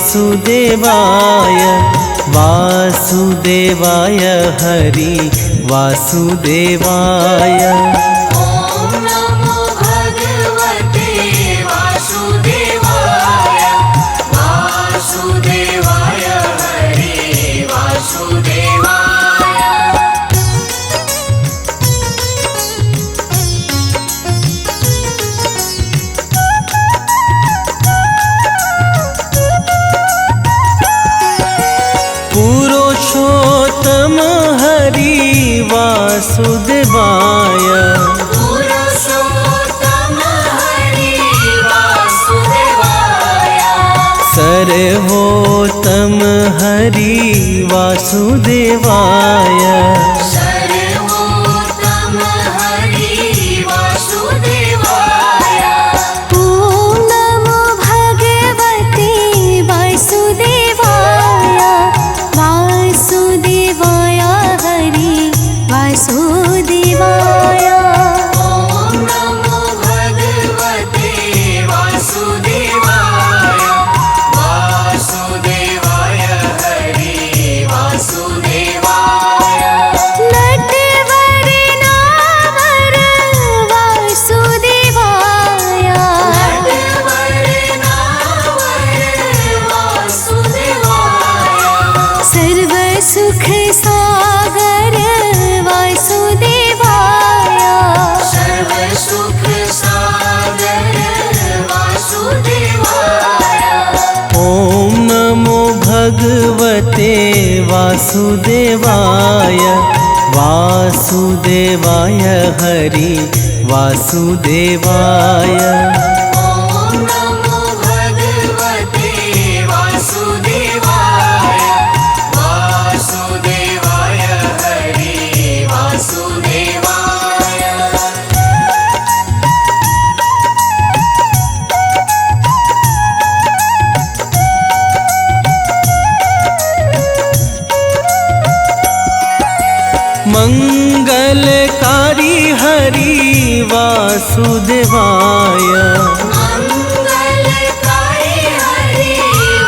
वासुदेवाय वासुदेवाय हरि वासुदेवाय। ओम नमो भगवते वासुदेवाय वासुदेवाय हरि वासुदेवाय। पुरुषोत्तम हरि वासुदेवाय पुरुषोत्तम हरि वासुदेवाय। सर्वोत्तम हरि वासुदेवाय सर्वोत्तम हरि वासुदेवाय। ओम नमो भगवते वासुदेवाय वासुदेवाय हरि वासुदेवाय। ओम नमो भगवते वासुदेवाय वासुदेवाय हरि वासुदेवाय। नटवर नावर वासुदेवाय नटवर नावर वासुदेवाय। सर्व सुख सागर वासुदेवाय सर्व सुख सागर वासुदेवाय। ओम नमो भगवते वासुदेवाय वासुदेवाय हरि वासुदेवाय। ओम नमो भगवते वासुदेवाय वासुदेवाय हरि वासुदेवाय। मंगलकारी हरि वासुदेवाय मंगलकारी हरि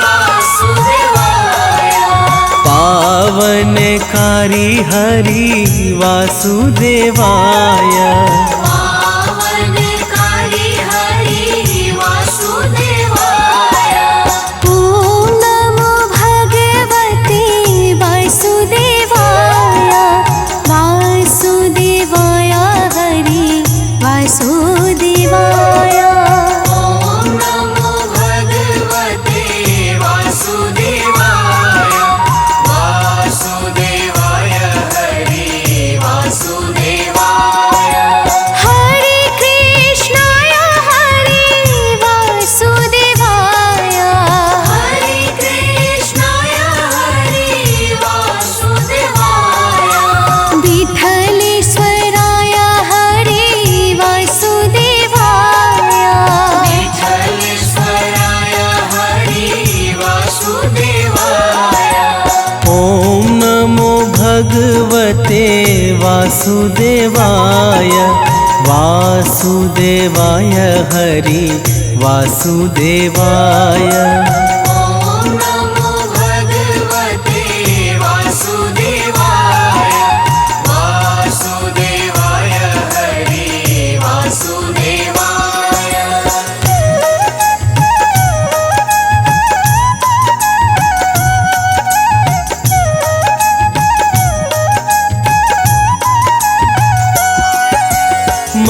वासुदेवाय। पावनकारी हरि वासुदेवाय पावनकारी हरि वासुदेवाय। ओम नमो भगवते वासुदेवाय वासुदेवाय हरि वासुदेवाय। ओम नमो भगवते वासुदेवाय वासुदेवाय हरि वासुदेवाय। हरे कृष्णाय हरे वासुदेवाय हरे कृष्णाय हरि वासुदेवाय। विठलेश्वराय हरे वासुदेवाय विठलेश्वराय हरि वासुदेवाय। ओम नमो भगवते वासुदेवाय वासुदेवाय हरि वासुदेवाय। ओम नमो भगवते वासुदेवाय वासुदेवाय हरि वासुदेवाय।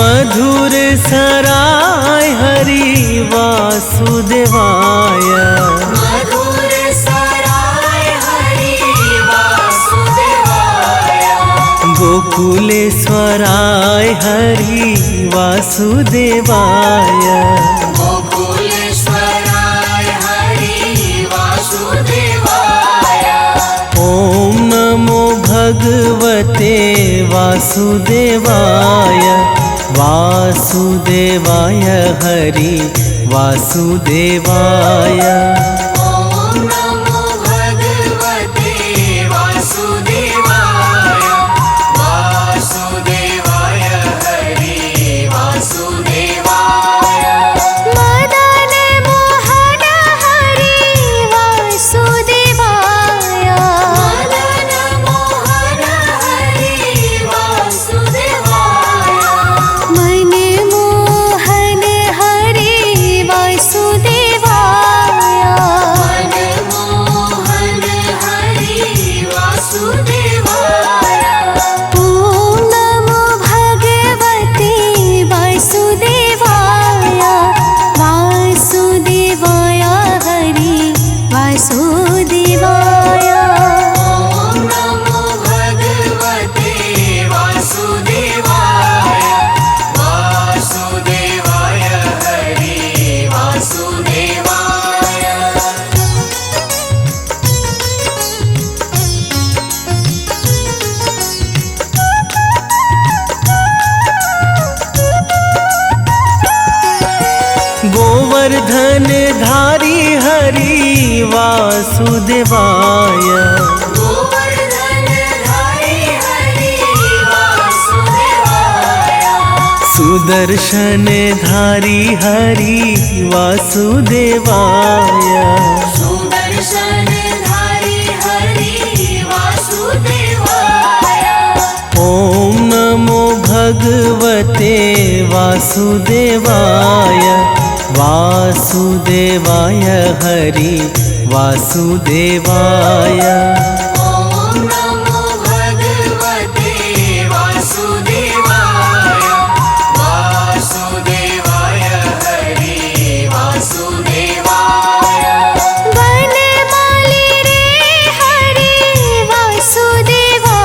मधुर सराय हरि वासुदेवाय मधुर सराय हरि वासुदेवाय। गोकुलेश्वराय हरि वासुदेवाय गोकुलेश्वराय हरि वासुदेवाय। ओम नमो भगवते वासुदेवाय वासुदेवाय हरि वासुदेवाय। ओम नमो भगवते वासुदेवाय वासुदेवाय हरि वासुदेवाय। मदन मोहन हरे गोवर्धन धारी हरि वासुदेवाय गोवर्धन धारी हरि वासुदेवाय सुदर्शन धारी हरि वासुदेवाय सुदर्शन धारी हरि वासुदेवाय ॐ नमो भगवते वासुदेवाय वासुदेवाय हरि वासुदेवाय ॐ नमो भगवते वासुदेवाय वासुदेवाय हरि वासुदेवाय वनमाली रे हरि वासुदेवाय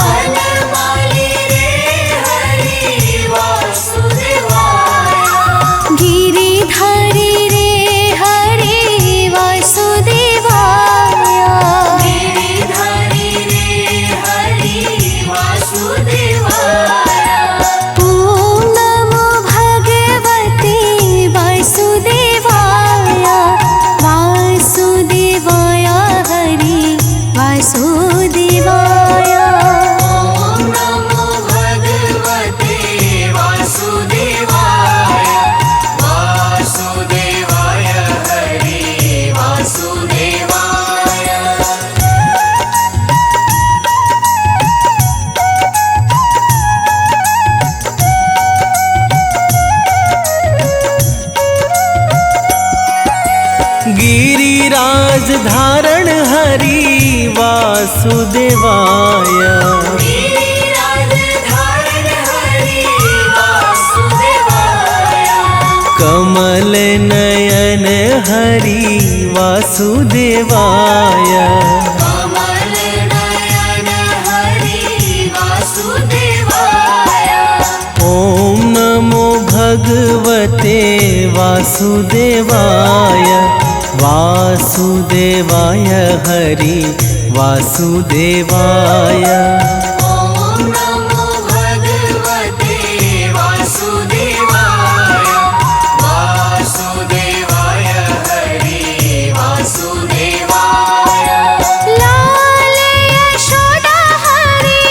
वनमाली रे हरि वासुदेवाय गिरिधारी रे हरि वासुदेवाय गिरिधारी रे हरि वासुदेवाय ॐ नमो भगवते वासुदेवाय वासुदेवाय हरि वासुदेवाय ॐ नमो भगवते वासुदेवाय वासुदेवाय हरि वासुदेवाय गिरिराज धारण हरि वासुदेवाय गिरिराज धारण हरि वासुदेवाय कमल नयन हरि वासुदेवाय कमल नयन हरि वासुदेवाय ॐ नमो भगवते वासुदेवाय वासुदेवाय हरि वासुदेवाय ॐ नमो भगवते वासुदेवाय वासुदेवाय हरि वासुदेवाय लाल यशोदा हरि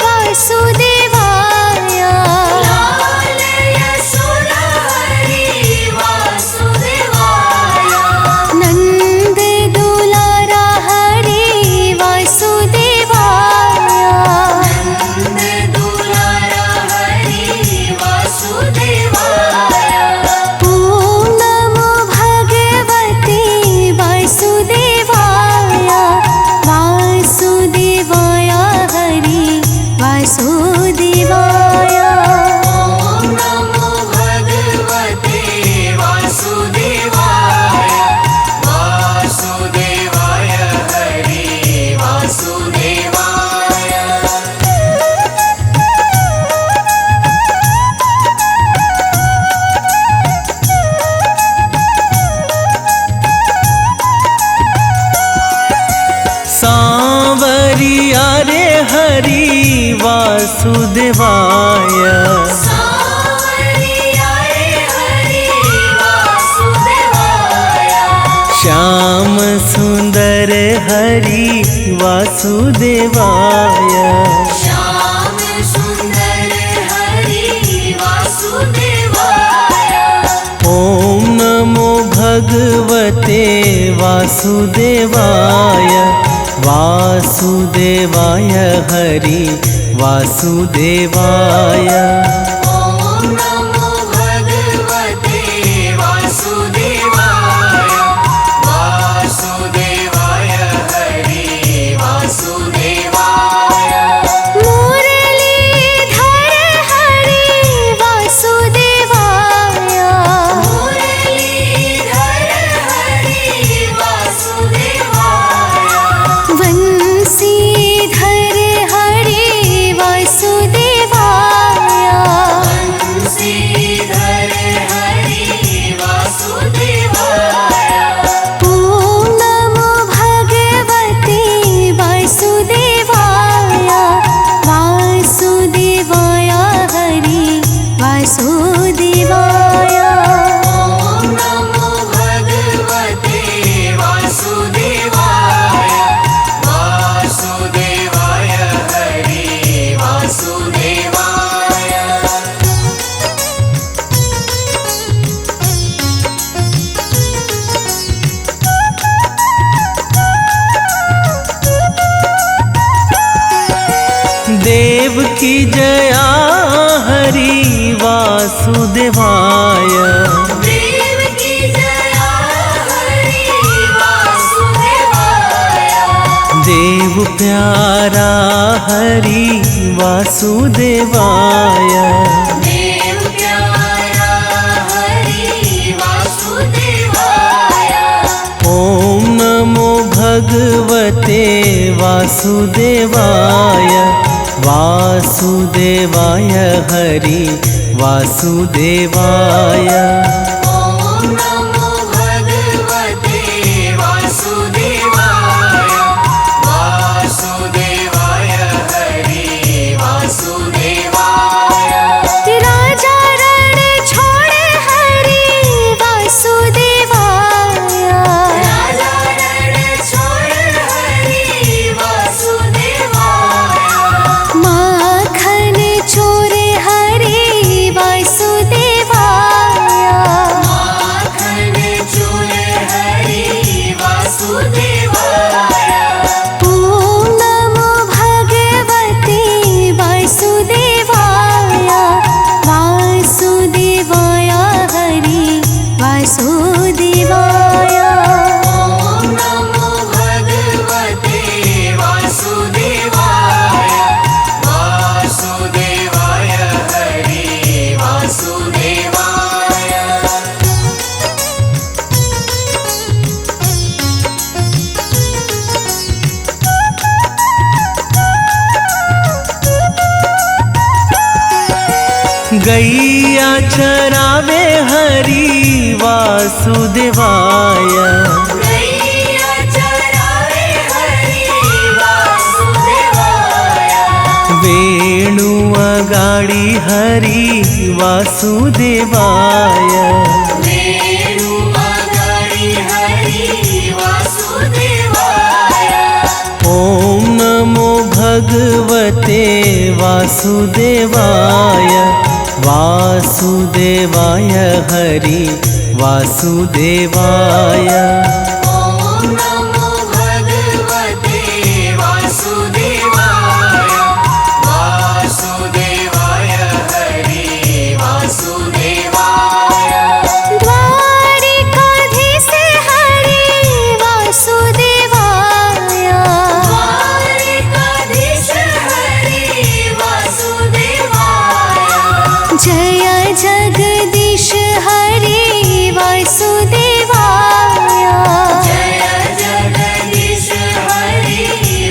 वासुदेवाय लाल यशोदा हरि वासुदेवाय नंद दुलारा हरि वासुदेवाय नंद दुलारा हरि वासुदेवाय ॐ नमो भगवते वासुदेवाय वासुदेवाय हरि वासुदेवाय ॐ नमो भगवते वासुदेवाय वासुदेवाय हरि वासुदेवाय सांवरिया रे हरि वासुदेवाय सांवरिया रे हरि वासुदेवाय श्याम सुंदर हरि वासुदेवाय श्याम सुंदर हरि वासुदेवाय ॐ नमो भगवते वासुदेवाय वासुदेवाय हरि वासुदेवाय ॐ नमो भगवते वासुदेवाय वासुदेवाय हरि वासुदेवाय मुरलीधर हरि वासुदेवाय मुरलीधर हरि वासुदेवाय वंशीधर हरि वासुदेवाय जया हरि वासुदेवाय। देव की जया हरि वासुदेवाय। देव प्यारा हरि वासुदेवाय। देव प्यारा हरि वासुदेवाय। ओम नमो भगवते वासुदेवाय। वासुदेवाय हरि वासुदेवाय। ओम नमो भगवते वासुदेवाय। वासुदेवाय हरि वासुदेवाय। राजा रण छोड़े हरि वासुदेवाय। राजा रण छोड़ हरि वासुदेवाय। माखन चोरे हरि वासुदेवाय। माखन चूरे हरि वासुदेवाय। ओम नमो भगवते वासुदेवाय। वासुदेवाय हरि वासुदेवाय। ओम नमो भगवते वासुदेवाय। वासुदेवाय हरि वासुदेवाय। गैया चरावे हरि वासुदेवाय। गैया चरावे हरि वासुदेवाय। वेणु अगाड़ी हरि वासुदेवाय। वेणु अगाड़ी हरि वासुदेवाय। ओम नमो भगवते वासुदेवाय। वासुदेवाय हरि वासुदेवाय। ओम नमो भगवते वासुदेवाय। वासुदेवाय हरि वासुदेवाय। द्वारिकाधीश हरि वासुदेवाय। द्वारिकाधीश हरि वासुदेवाय। जय जगदीश हरि वासुदेवाय। जय जगदीश हरि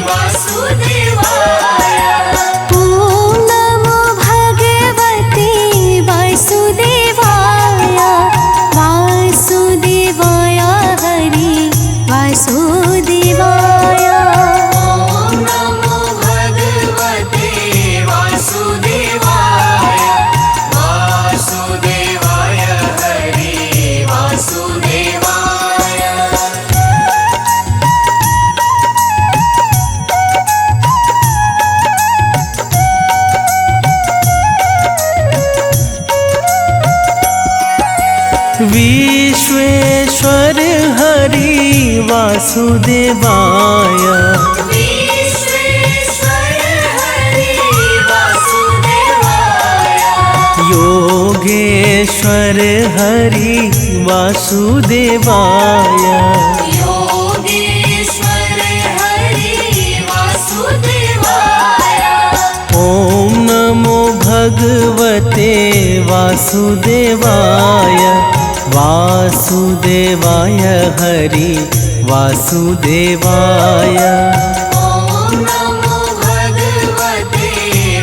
वासुदेवाय। ओम नमो भगवते वासुदेवाय। वासुदेवाय हरि वासुदेवाय। ओम नमो भगवते वासुदेवाय। वासुदेवाय हरि वासुदेवाय। विश्वेश्वर हरि वासुदेवाय। विश्वेश्वर हरि वासुदेवाय। योगेश्वर हरि वासुदेवाय। योगेश्वर हरि वासुदेवाय। ओम नमो भगवते वासुदेवाय। वासुदेवाय हरि वासुदेवाय। ओम नमो भगवते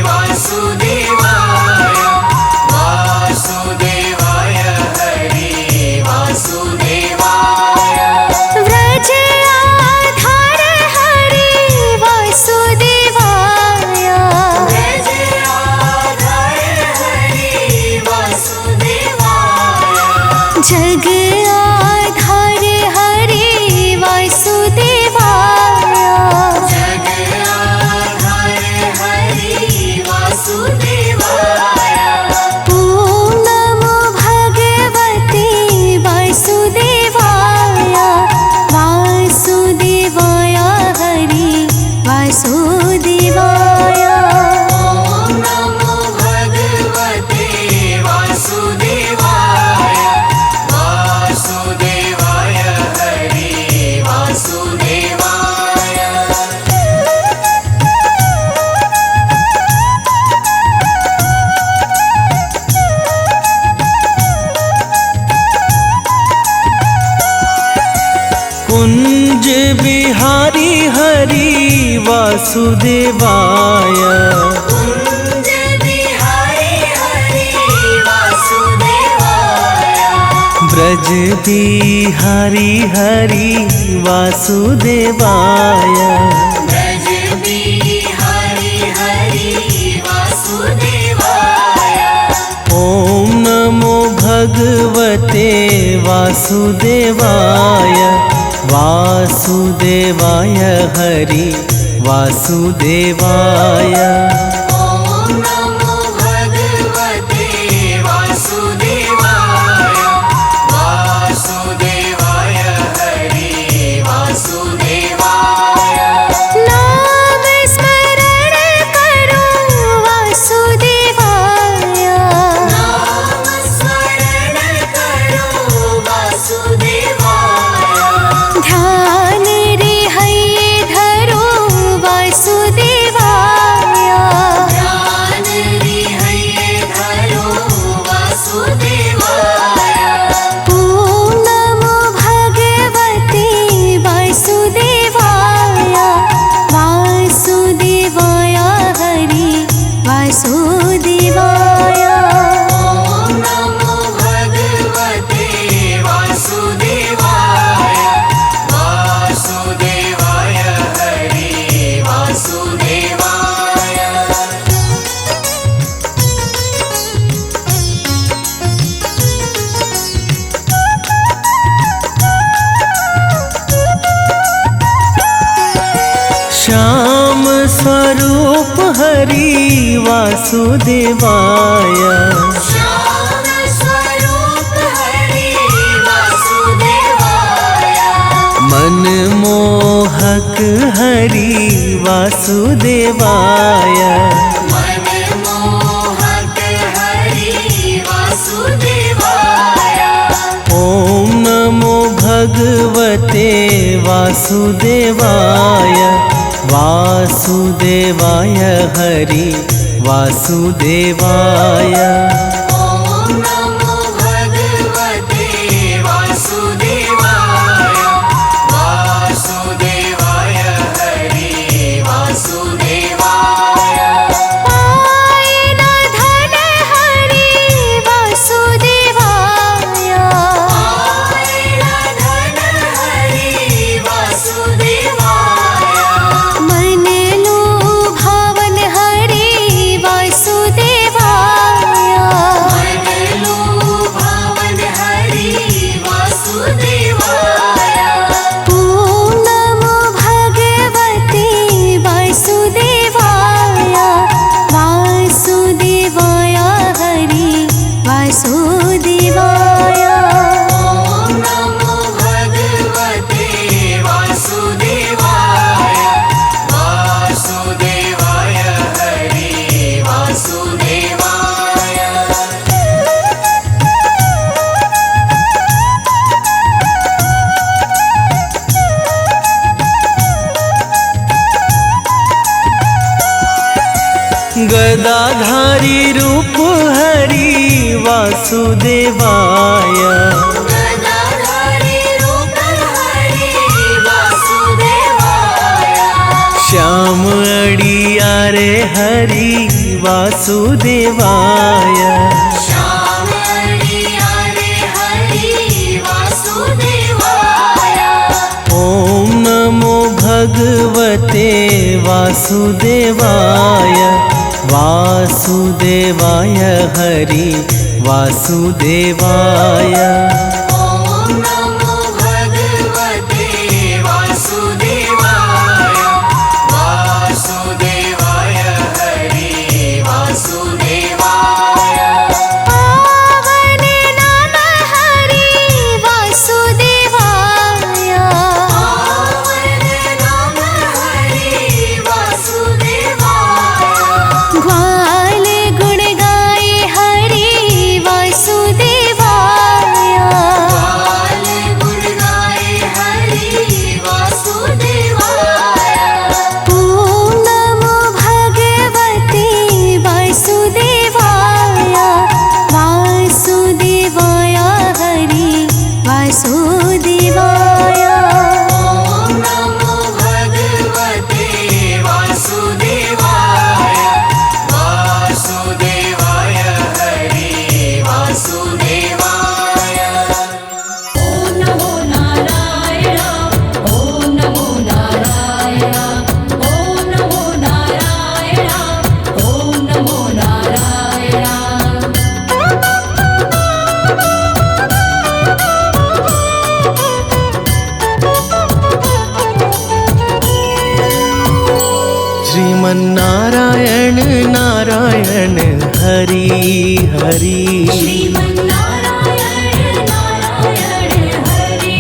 वासुदेवाय। वासुदेवाय हरि वासुदेवाय। व्रज आधार हरि वासुदेवाय। व्रज आधार हरि वासुदेवाय। जग आधार हरि वासुदेवाय। बिहारी हरि वासुदेवाय कुंज बिहारी हरि वासुदेवाय ब्रज बिहारी हरि वासुदेवाय ब्रज बिहारी हरि वासुदेवाय ओम नमो भगवते वासुदेवाय वासुदेवाय हरि वासुदेवाय ओम नमो भगवते वासुदेवाय वासुदेवाय हरि वासुदेवाय नाम स्मरण करो वासुदेवाय नाम स्मरण करो वासुदेवाय ध्यान रे हये धरो वासुदेवाय ध्यान रे हये धरो वासुदेवाय ओम नमो भगवते वासुदेवाय वासुदेवाय हरि वासुदेवाय ओम नमो भगवते वासुदेवाय वासुदेवाय हरि वासुदेवाय श्याम स्वरूप हरि वासुदेवाय श्याम स्वरूप हरि वासुदेवाय मनमोहक हरि वासुदेवाय मनमोहक हरि वासुदेवाय ओम नमो भगवते वासुदेवाय वासुदेवाय हरि वासुदेवाय ओम नमो भगवते वासुदेवाय वासुदेवाय हरि वासुदेवाय पाये न धन हरि वासुदेवाय आयन धन हरि वासुदेवाय मन लो भावन हरि वासुदेवाय मन लो भावन हरि वासुदेवाय ओम नमो भगवते वासुदेवाय वासुदेवाय हरि वासुदेवाय ओम नमो भगवते वासुदेवाय वासुदेवाय हरि वासुदेवाय गदाधारी रूप हरि वासुदेवाय गदाधारी रूप हरि वासुदेवाय श्याम अड़ियारे हरि वासुदेवाय श्याम हरियारे हरि वासुदेवाय ओम नमो भगवते वासुदेवाय वासुदेवाय हरि वासुदेवाय ओम नमो भगवते वासुदेवाय वासुदेवाय हरि वासुदेवाय पावन नाम हरि वासुदेवाय पावन नाम हरि वासुदेवाय ग्वाल गुण गाए हरि वासुदेवाय हरि हरि श्रीमन्नारायण नारायण हरि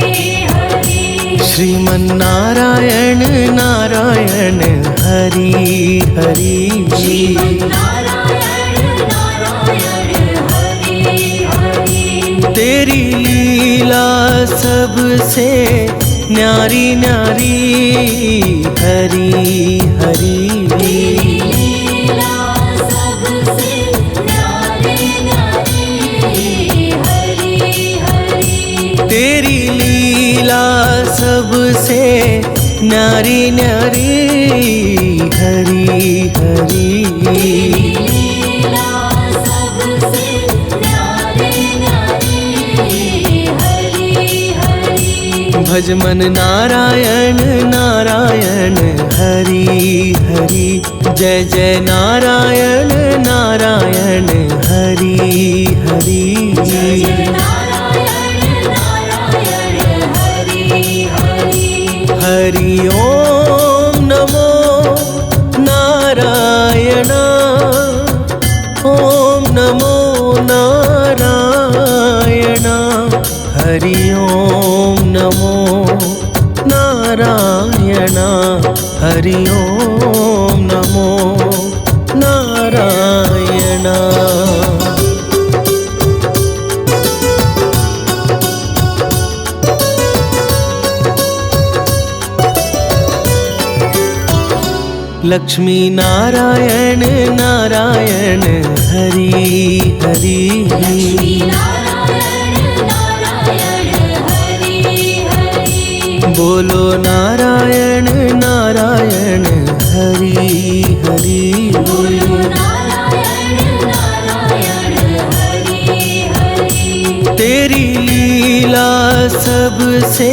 हरि श्रीमन्नारायण नारायण हरि हरि श्रीमन्नारायण नारायण हरि हरि तेरी लीला सबसे न्यारी न्यारी हरि हरि लीला सबसे न्यारी न्यारी हरि हरि तेरी लीला सबसे न्यारी न्यारी हरि हरि लीला सबसे न्यारी न्यारी हरि हरि भज मन नारायण नारायण हरि हरि जय जय नारायण नारायण हरि हरि नारायण नारायण हरि हरि हरि ओम नमो नारायण ओम नमो नारायण हरि ओम नमो नारायण हरि ओम नमो नारायण लक्ष्मी नारायण नारायण हरि हरि नारायण नारायण हरि हरि बोलो नारायण नारायण हरि हरि नारायण नारायण हरि हरि तेरी लीला सबसे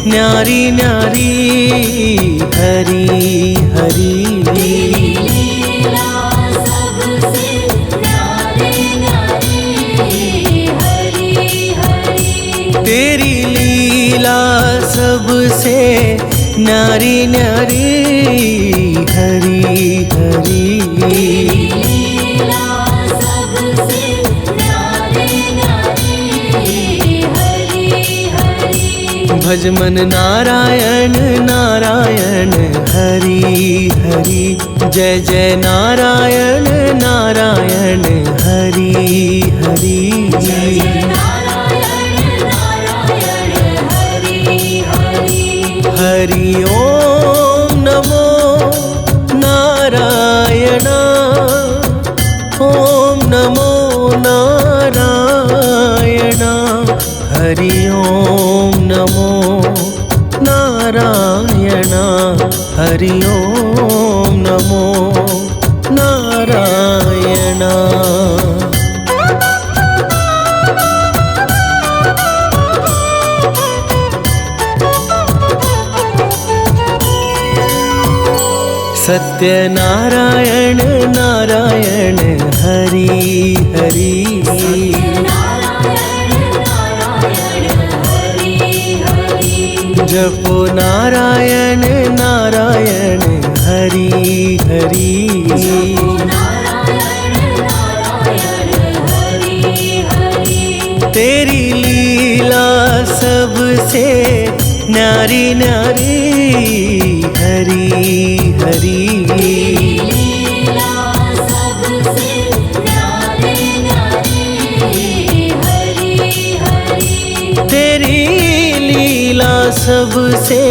न्यारी न्यारी हरि हरि लीला सबसे न्यारी न्यारी हरि हरि तेरी लीला सबसे न्यारी न्यारी हरि हरि लीला सबसे न्यारी न्यारी हरि हरि भज मन नारायण नारायण हरि हरि जय जय नारायण नारायण हरि हरि नारायण नारायण हरि हरि हरि ओम नमो नारायण ओम नमो नारायण हरि ओम नमो नारायण हरि ओम नमो नारायण सत्यनारायण नारायण हरि हरि नारायण नारायण हरि हरि जपो नारायण नारायण हरि हरि नारायण नारायण हरि हरि तेरी लीला सबसे न्यारी न्यारी हरि हरि लीला सबसे न्यारी न्यारी हरि हरि तेरी लीला सबसे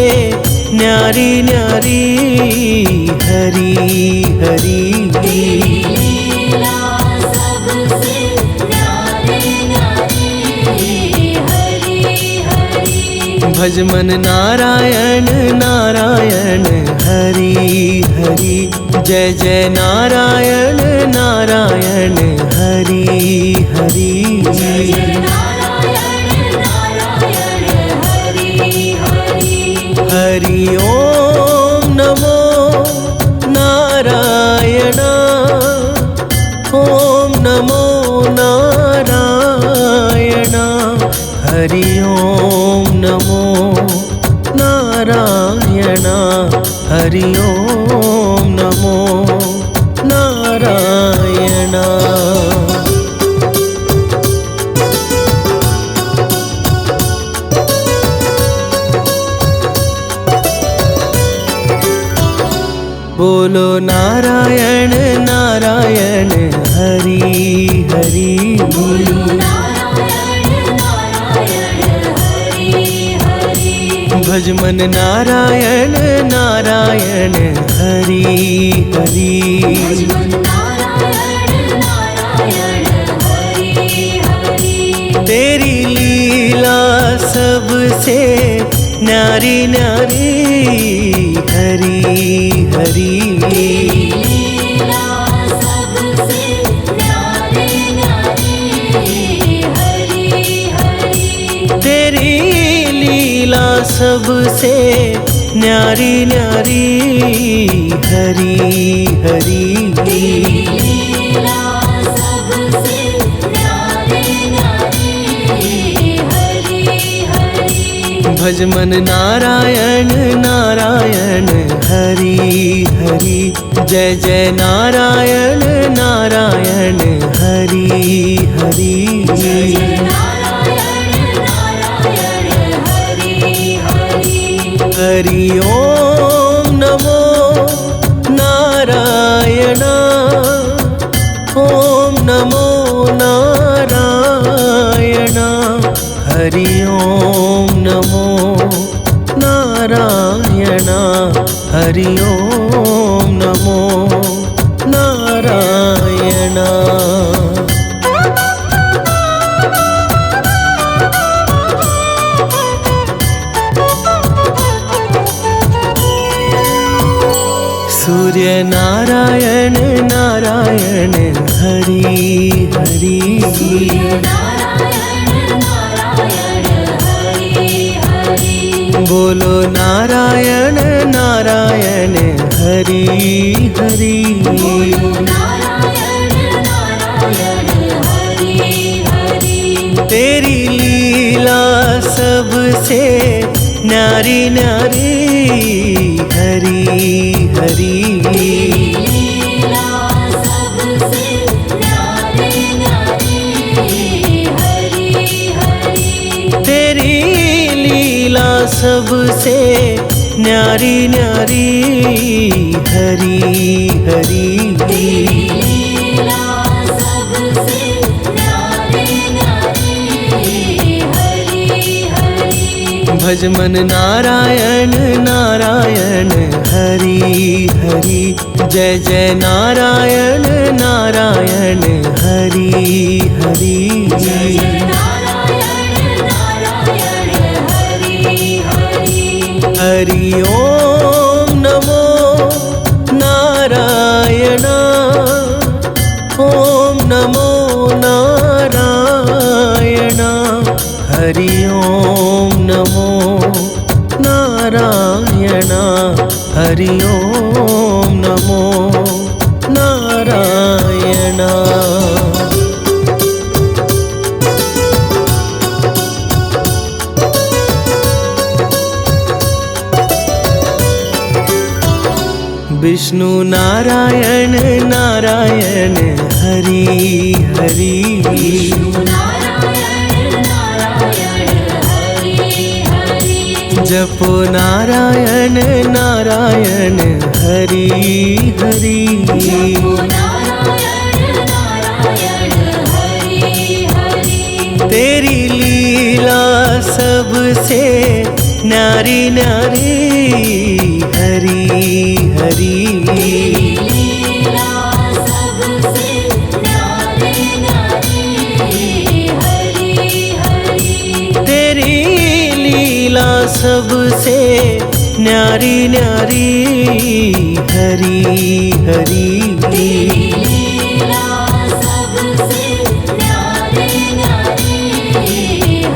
न्यारी न्यारी हरि हरि लीला सबसे न्यारी न्यारी हरि हरि भज मन नारायण नारायण हरि हरि जय जय नारायण नारायण हरि हरि नारायण नारायण हरि हरि हरि ओम नमो नारायण ओम नमो नारायण हरि ओम नमो नारायण हरि ओम नमो नारायण। बोलो नारायण नारायण हरि हरि। बोलो नारायण नारायण हरि हरि। भज मन नारायण नारायण हरि हरि। भज मन नारायण नारायण हरि हरि। तेरी लीला सबसे न्यारी न्यारी हरि हरि। लीला सबसे न्यारी न्यारी हरि हरि। तेरी लीला सबसे न्यारी न्यारी हरि हरि। लीला सबसे न्यारी न्यारी हरि हरि। भज मन नारायण नारायण हरि हरि। जय जय नारायण नारायण हरि हरि। जय जय नारायण नारायण हरि हरि। हरि ओम नमो नारायण। ओम नमो नारायण। हरि ओम नमो नारायण। हरि ओम नमो नारायण। सूर्य नारायण नारायण हरि हरि। सूर्य नारायण नारायण हरि हरि। बोलो नारायण नारायण हरि हरि। बोलो नारायण नारायण हरि हरि। तेरी लीला सबसे न्यारी न्यारी हरि हरि। लीला सबसे न्यारी न्यारी हरि हरि। तेरी लीला सबसे न्यारी न्यारी हरि हरि। लीला सबसे न्यारी न्यारी हरि हरि। भज मन नारायण नारायण हरि हरि। जय जय नारायण नारायण हरि हरि। जय जय नारायण नारायण हरि हरि। हरि ओम नमो नारायण। ओम नमो नारायण। हरि ओम नमो नारायण। हरि ओम नमो नारायण। विष्णु नारायण नारायण हरि हरि। विष्णु नारायण नारायण हरि हरि। जपो नारायण नारायण हरि हरि। जपो नारायण नारायण हरि हरि। तेरी लीला सबसे न्यारी न्यारी हरि हरि। लीला सबसे न्यारी न्यारी हरि हरि। तेरी लीला सबसे न्यारी न्यारी हरि हरि। लीला सबसे न्यारी न्यारी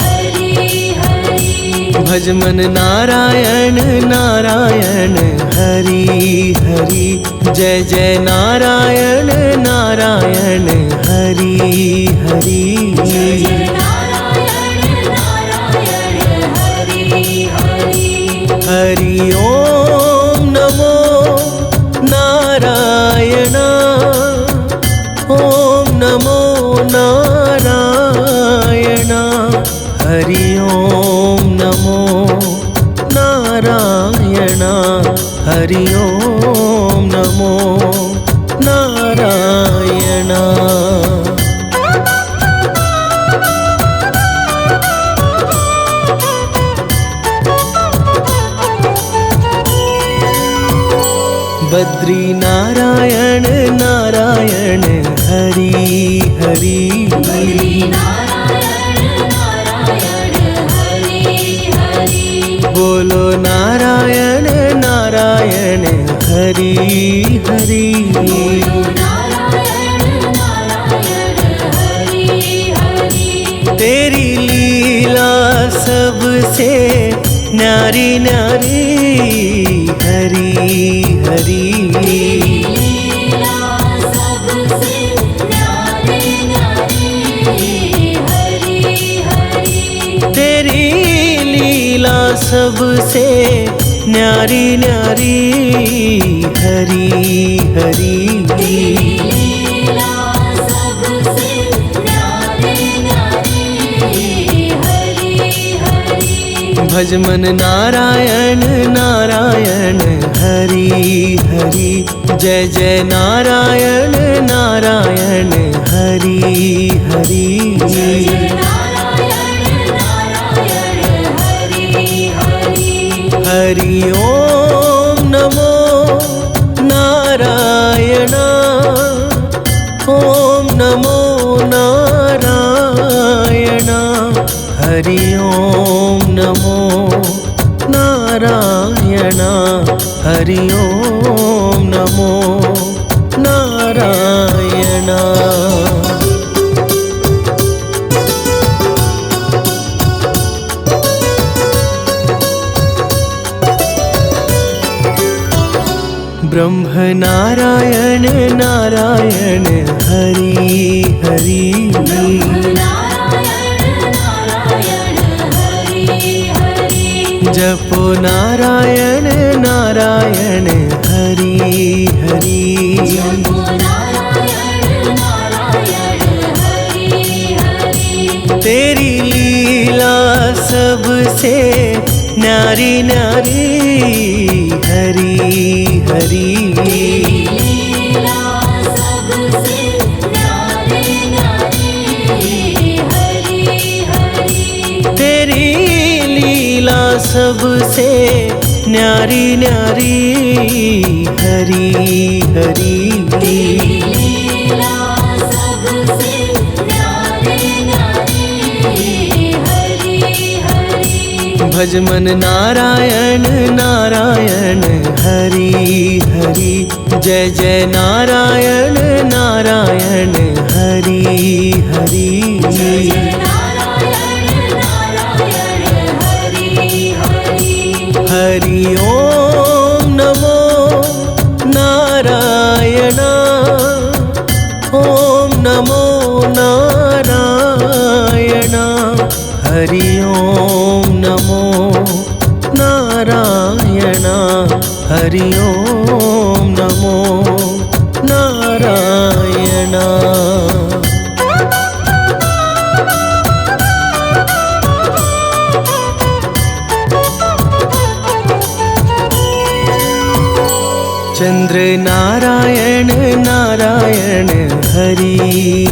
हरि हरि। भज मन नारायण नारायण हरि हरि। जय जय नारायण नारायण हरि हरि। जय जय नारायण नारायण हरि हरि। हरि ओम नमो नारायण। ओम नमो नारायण। हरि ओम नमो नारायण। हरि ओम नमो बद्री नारायण नारायण हरि हरि बद्री नारायण नारायण हरि हरि बोलो नारायण नारायण हरि हरि बोलो नारायण नारायण हरि हरि तेरी लीला सबसे न्यारी न्यारी हरि हरि लीला सबसे न्यारी न्यारी हरि हरि तेरी लीला सबसे न्यारी न्यारी हरि हरि लीला सबसे न्यारी न्यारी हरि हरि भज मन नारायण नारायण हरि हरि जय जय नारायण नारायण हरि हरि जय नारायण नारायण हरि हरि हरि ओम नमो नारायण ओम नमो नारायण हरि ओम नमो नारायण हरि ओम नमो नारायण ब्रह्म नारायण नारायण हरि हरि नारायण नारायण हरि हरि जपो नारायण नारायण हरि हरि जपो नारायण नारायण हरि हरि तेरी लीला सबसे न्यारी न्यारी हरि हरि लीला सबसे न्यारी न्यारी हरि हरि तेरी लीला सबसे न्यारी न्यारी हरि हरि लीला सबसे न्यारी न्यारी हरि हरि भज मन नारायण नारायण हरि हरि जय जय नारायण नारायण हरि हरि जय नारायण नारायण हरि हरि हरि ओम नमो नारायण ओम नमो नारायण हरि ओम नमो नारायण हरि ओम नमो नारायण चंद्र नारायण नारायण हरि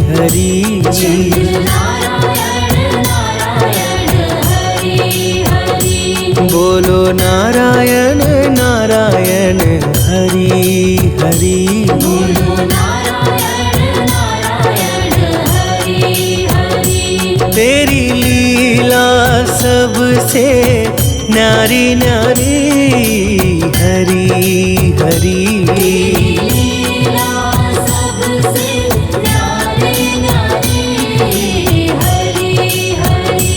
हरि नारायण नारायण हरि हरि बोलो नारायण नारायण हरि हरि बोलो नारायण नारायण हरि हरि तेरी लीला सबसे न्यारी न्यारी हरि हरि लीला सबसे न्यारी न्यारी हरि हरि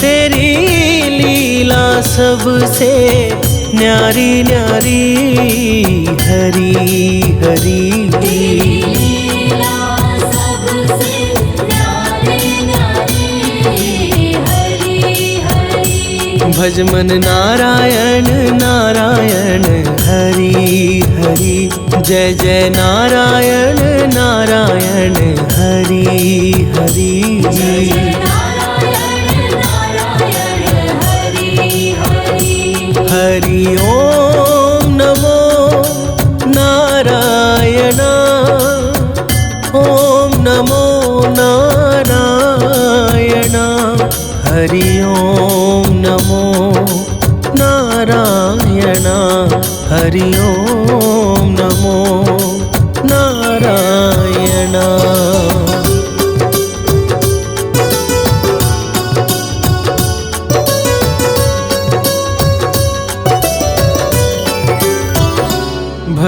तेरी लीला सबसे न्यारी न्यारी हरि हरि लीला सबसे न्यारी न्यारी हरि हरि भज मन नारायण नारायण हरि हरि जय जय नारायण नारायण हरि हरि जय नारायण नारायण हरि हरि हरि ओम नमो नारायण ओम नमो नारायण हरि ओम नमो नारायण हरि ओम नमो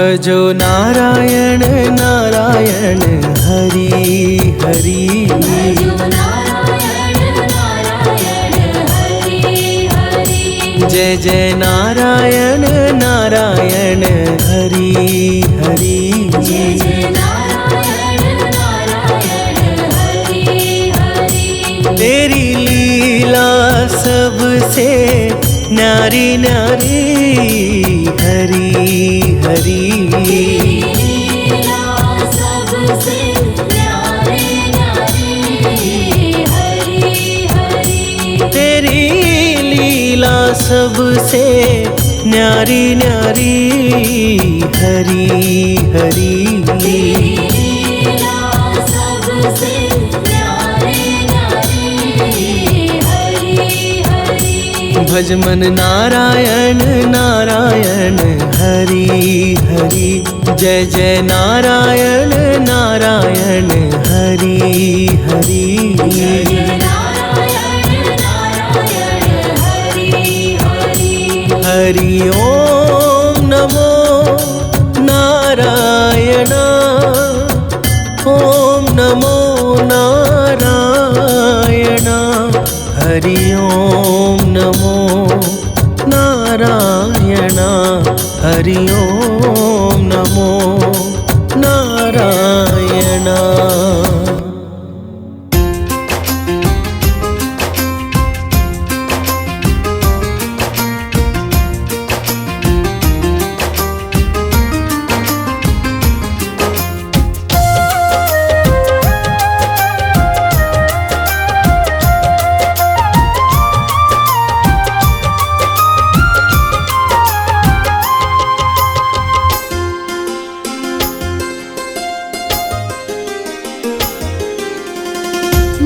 भजो नारायण नारायण हरि हरि। भजो नारायण नारायण हरि हरि। जय जय नारायण नारायण हरि हरि। जय जय नारायण नारायण हरि हरि। तेरी लीला सबसे न्यारी न्यारी हरि हरि। लीला सबसे न्यारी न्यारी हरि हरि। तेरी लीला सबसे न्यारी न्यारी हरि हरि। लीला सबसे न्यारी न्यारी हरि हरि। भज मन नारायण नारायण हरि हरि। जय जय नारायण नारायण हरि हरि। जय जय नारायण नारायण हरि हरि। हरि ओम नमो नारायण। ओम नमो नारायण। हरि ओम नमो नारायण। हरि ओम नमो नारायण।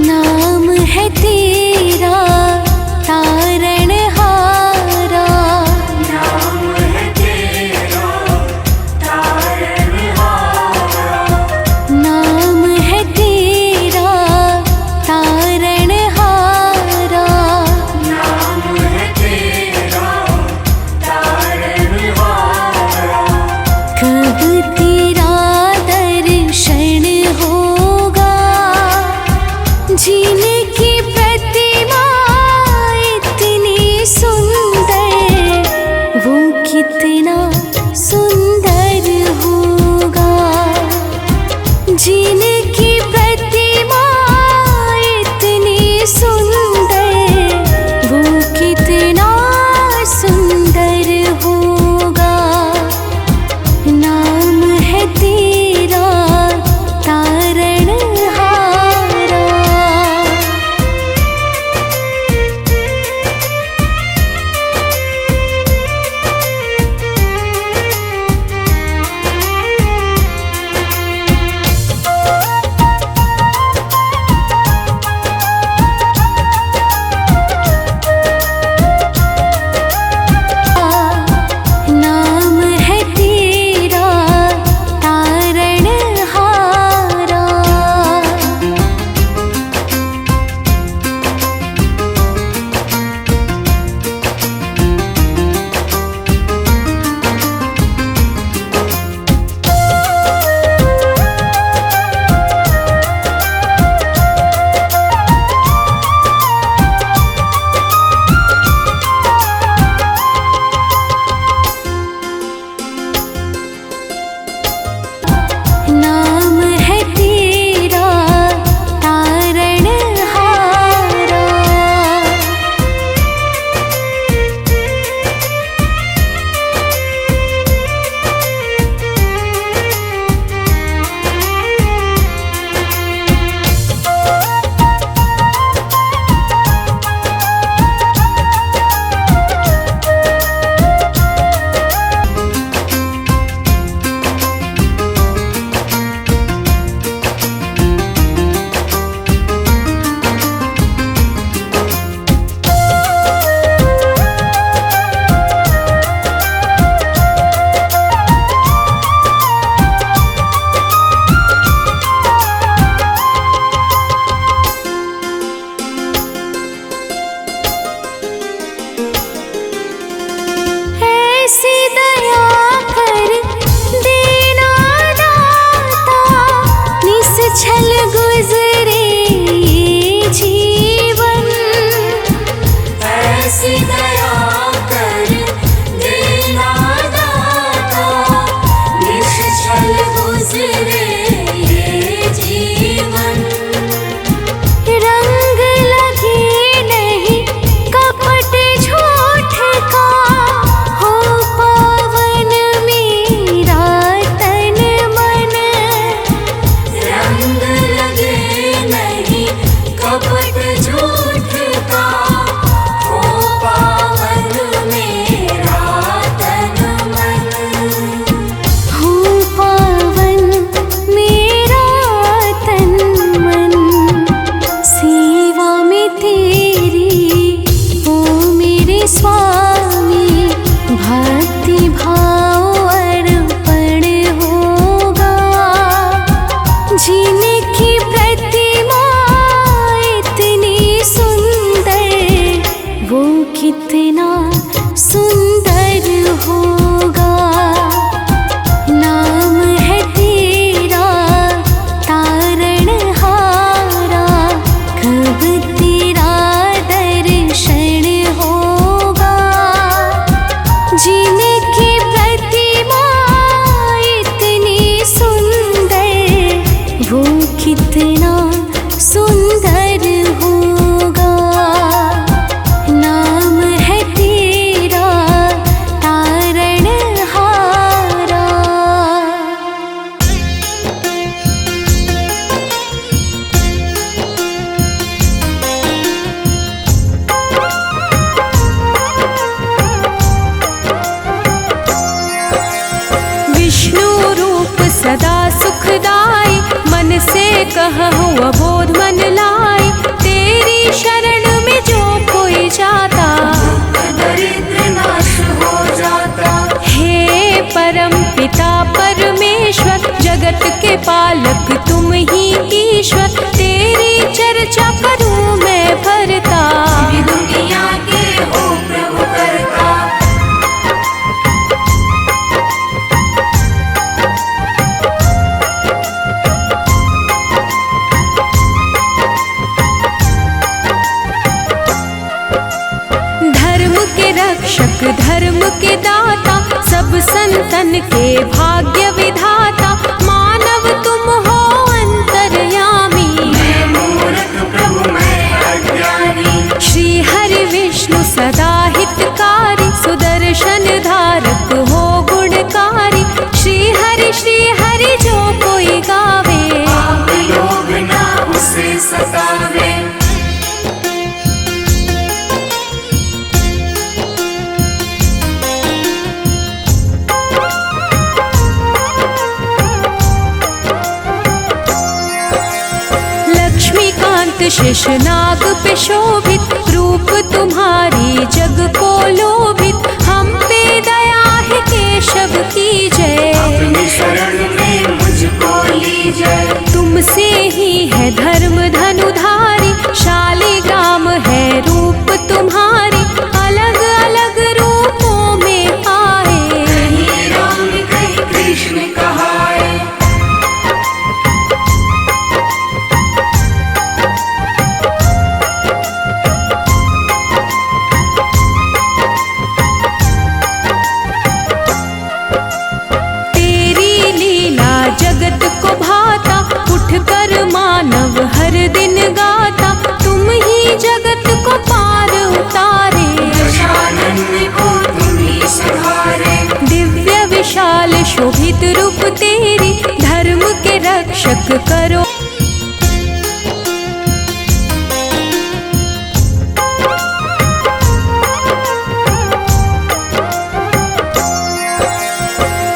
नाम है तेरा तारणहारा। नाम है तेरा तारणहारा। नाम है तेरा तारणहारा। नाम है तेरा तारणहारा। कब तेरा दर्शन होगा, जिनकी प्रतिमा इतनी सुंदर, वो कितना सुंदर होगा। जिनकी प्रतिमा इतनी सुंदर, वो कितना सुंदर होगा। नाम है तेरा तारणहारा। कपट झूठ का हो पावन मेरा तन मन। हूँ पावन मेरा तन मन, सेवा में तेरी ओ मेरे स्वामी, भक्ति भाव अर्पण होगा। जिनकी प्रतिमा इतनी सुंदर, वो कितना सुंदर होगा। नाम है तेरा तारणहारा, कब तेरा दर्शन होगा। जिनकी प्रतिमा इतनी सुंदर, वो कितना सुंदर होगा। नाम है तेरा तारणहारा। विष्णु रूप सदा सुखदाई, मन से कहूँ अबोध मन लाई। तेरी शरण में जो कोई जाता, दरिद्र नाश हो जाता। हे परम पिता परमेश्वर, जगत के पालक तुम ही ईश्वर। तेरी चर्चा करूँ मैं भरता, दुनिया के हो प्रभु करता। धर्म के रक्षक धर्म के दाता, सब संतन के भाग्य विधाता। मानव तुम हो अंतर्यामी, मैं मूर्ख प्रभु मैं अज्ञानी। श्री हरि विष्णु सदा हितकारी, सुदर्शन धारक हो गुणकारी। श्री हरि जो कोई गावे, पाप लोग ना उसे सतावे। लक्ष्मीकांत शेषनाग पे शोभित, रूप तुम्हारी जग को लोभित। हम पे दया है केशव की जय, अपनी शरण में मुझको लीजिए। तुमसे ही है धर्म धनुधारी। शालिग्राम है रूप तुम्हारी, अलग अलग रूपों में आए। कहीं राम कहीं कृष्ण कहाए। तेरी लीला जगत को भाता, उठकर मानव हर दिन गाता। तुम ही जगत को पार उतारे, दशानन को तुम ही संहारे। दिव्य विशाल शोभित रूप तेरी, धर्म के रक्षक करो।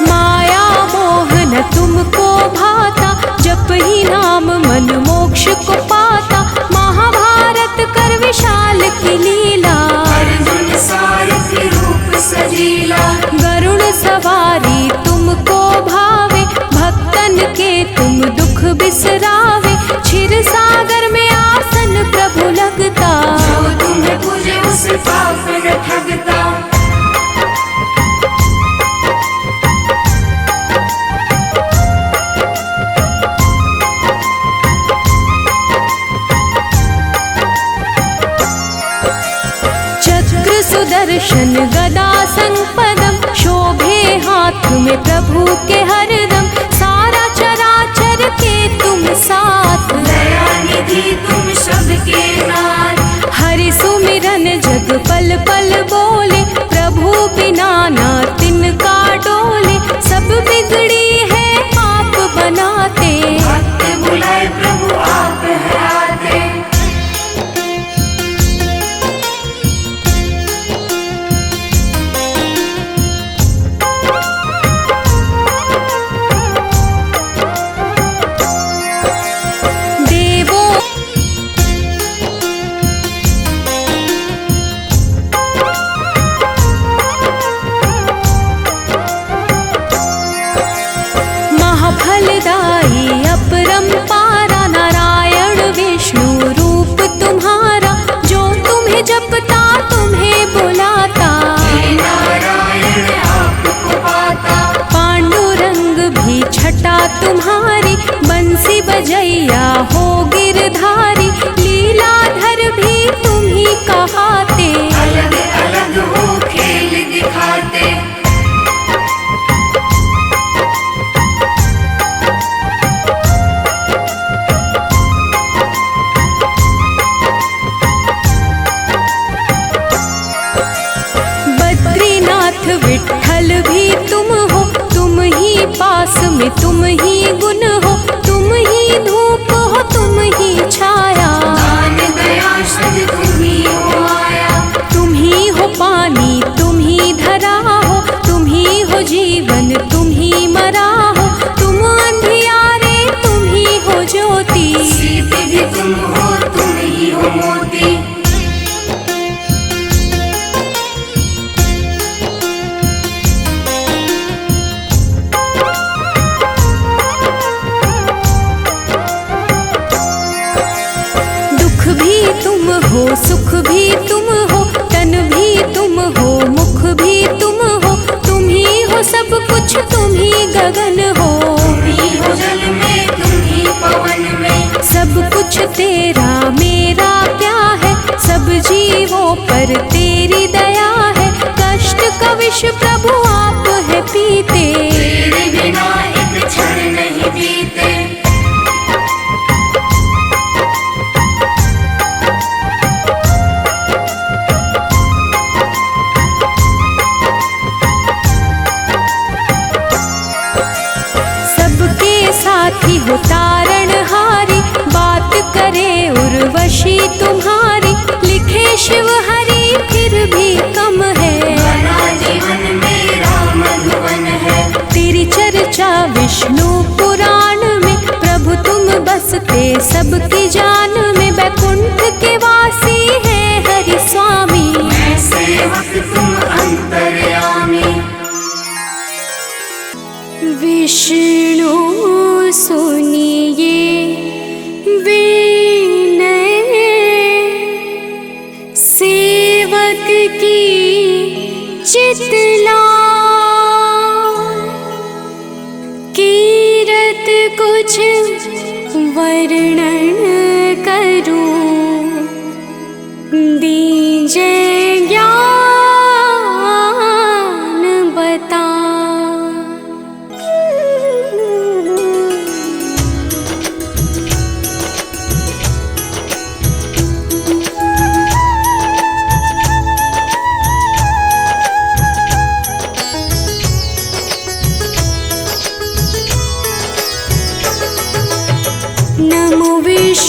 माया मोह न तुमको भाता, जप ही नाम मन मोक्ष को पाता। महाभारत कर विशाल की लीला, अर्जुन सारथी रूप सजीला। गरुड़ सवारी तुमको भावे, भक्तन के तुम दुख बिसरावे। क्षीर सागर में आसन प्रभु लगता, जो तुम्हें पूजे उसे पाप न ठगता। चक्र सुदर्शन गदा संपदम, शोभे हाथ में प्रभु के हरदम। सारा चराचर के तुम साथ, दयानिधि तुम सबके नाथ। हरि सुमिरन जग पल पल बोले, प्रभु बिना ना तिनका डोले। सब बिगड़ी है आप बनाते, भक्त बुलाए प्रभु आप है आते। हो, सुख भी तुम हो, तन भी तुम हो, मुख भी तुम हो, तुम ही हो सब कुछ, तुम ही गगन हो। तुम ही हो जल में, तुम ही पवन में। सब कुछ तेरा मेरा क्या है, सब जीवों पर तेरी दया है। कष्ट का विष प्रभु आप है पीते, तेरे बिना एक क्षण नहीं बीते। सबके साथी हो तारणहारी, बात करे उर्वशी तुम्हारी। लिखे शिव हरि फिर भी कम है, बना जीवन मेरा मधुवन है। तेरी चर्चा विष्णु पुराण में, प्रभु तुम बसते सबकी जान में। बैकुंठ के वासी है हरि स्वामी, मैं सेवक तुम अंतर्यामी। विष्णु सुनिए विनय, सेवक की चितला। कीरत कुछ वर्णन करूं, दीजे ज्ञान बता। नमो विष्णु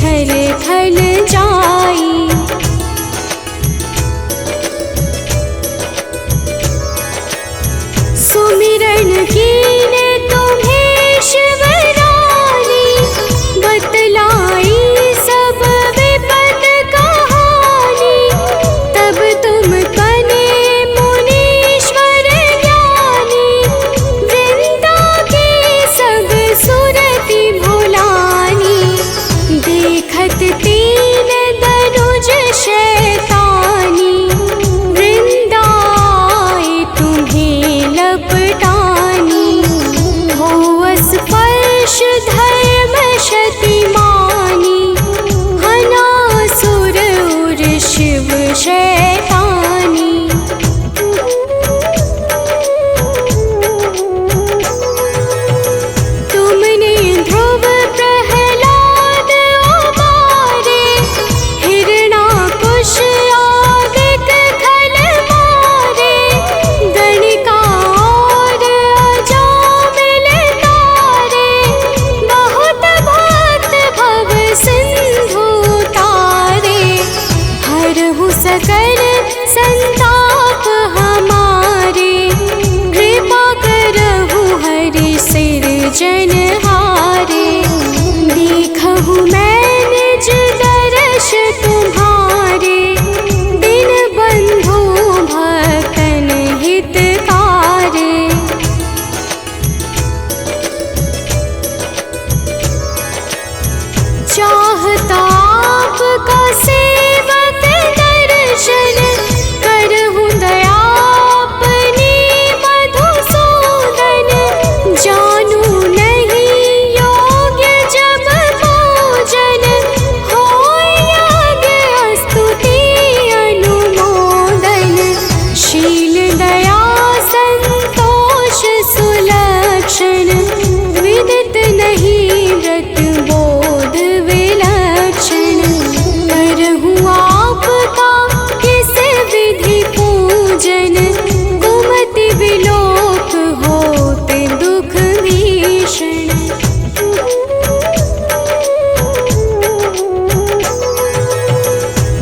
छल खल जाई। सुमिरन कीने तुम्हें शिवरानी, बतलाई सब विपद कहानी। तब तुम कने मुनीश्वर ज्ञानी, वृंदा की सब सुरति भुलानी। देखत तीन दनुज शैतानी, वृंदाए तुम्हें लपटानी। हो स्पर्श धर्म शतिमानी, हनासुर उर शिव शैतानी। तुमने ध्रुव प्रहलाद उबारे, हिरणाकुश आदिक खल मारे। गणिका और अजामिल तारे, बहुत भक्त भव सिंधु तारे। हरहु सकल संताप हमारे, कृपा करहु हरि सिरजनहारे। देखहु मैं निज दर्श तुम्हारे, दिन बंधु भक्तन हितकारे। चाहता आपका सेवक दर्शन, करहु दया अपनी मधुसूदन। जानू नहीं योग्य जब पूजन, होय यज्ञ स्तुति अनुमोदन। शील दया संतोष सुलक्षण, विदित नहीं व्रत बोध विलक्षण। करहु आपका किस विधि पूजन, कुमति विलोक होत दुख भीषण।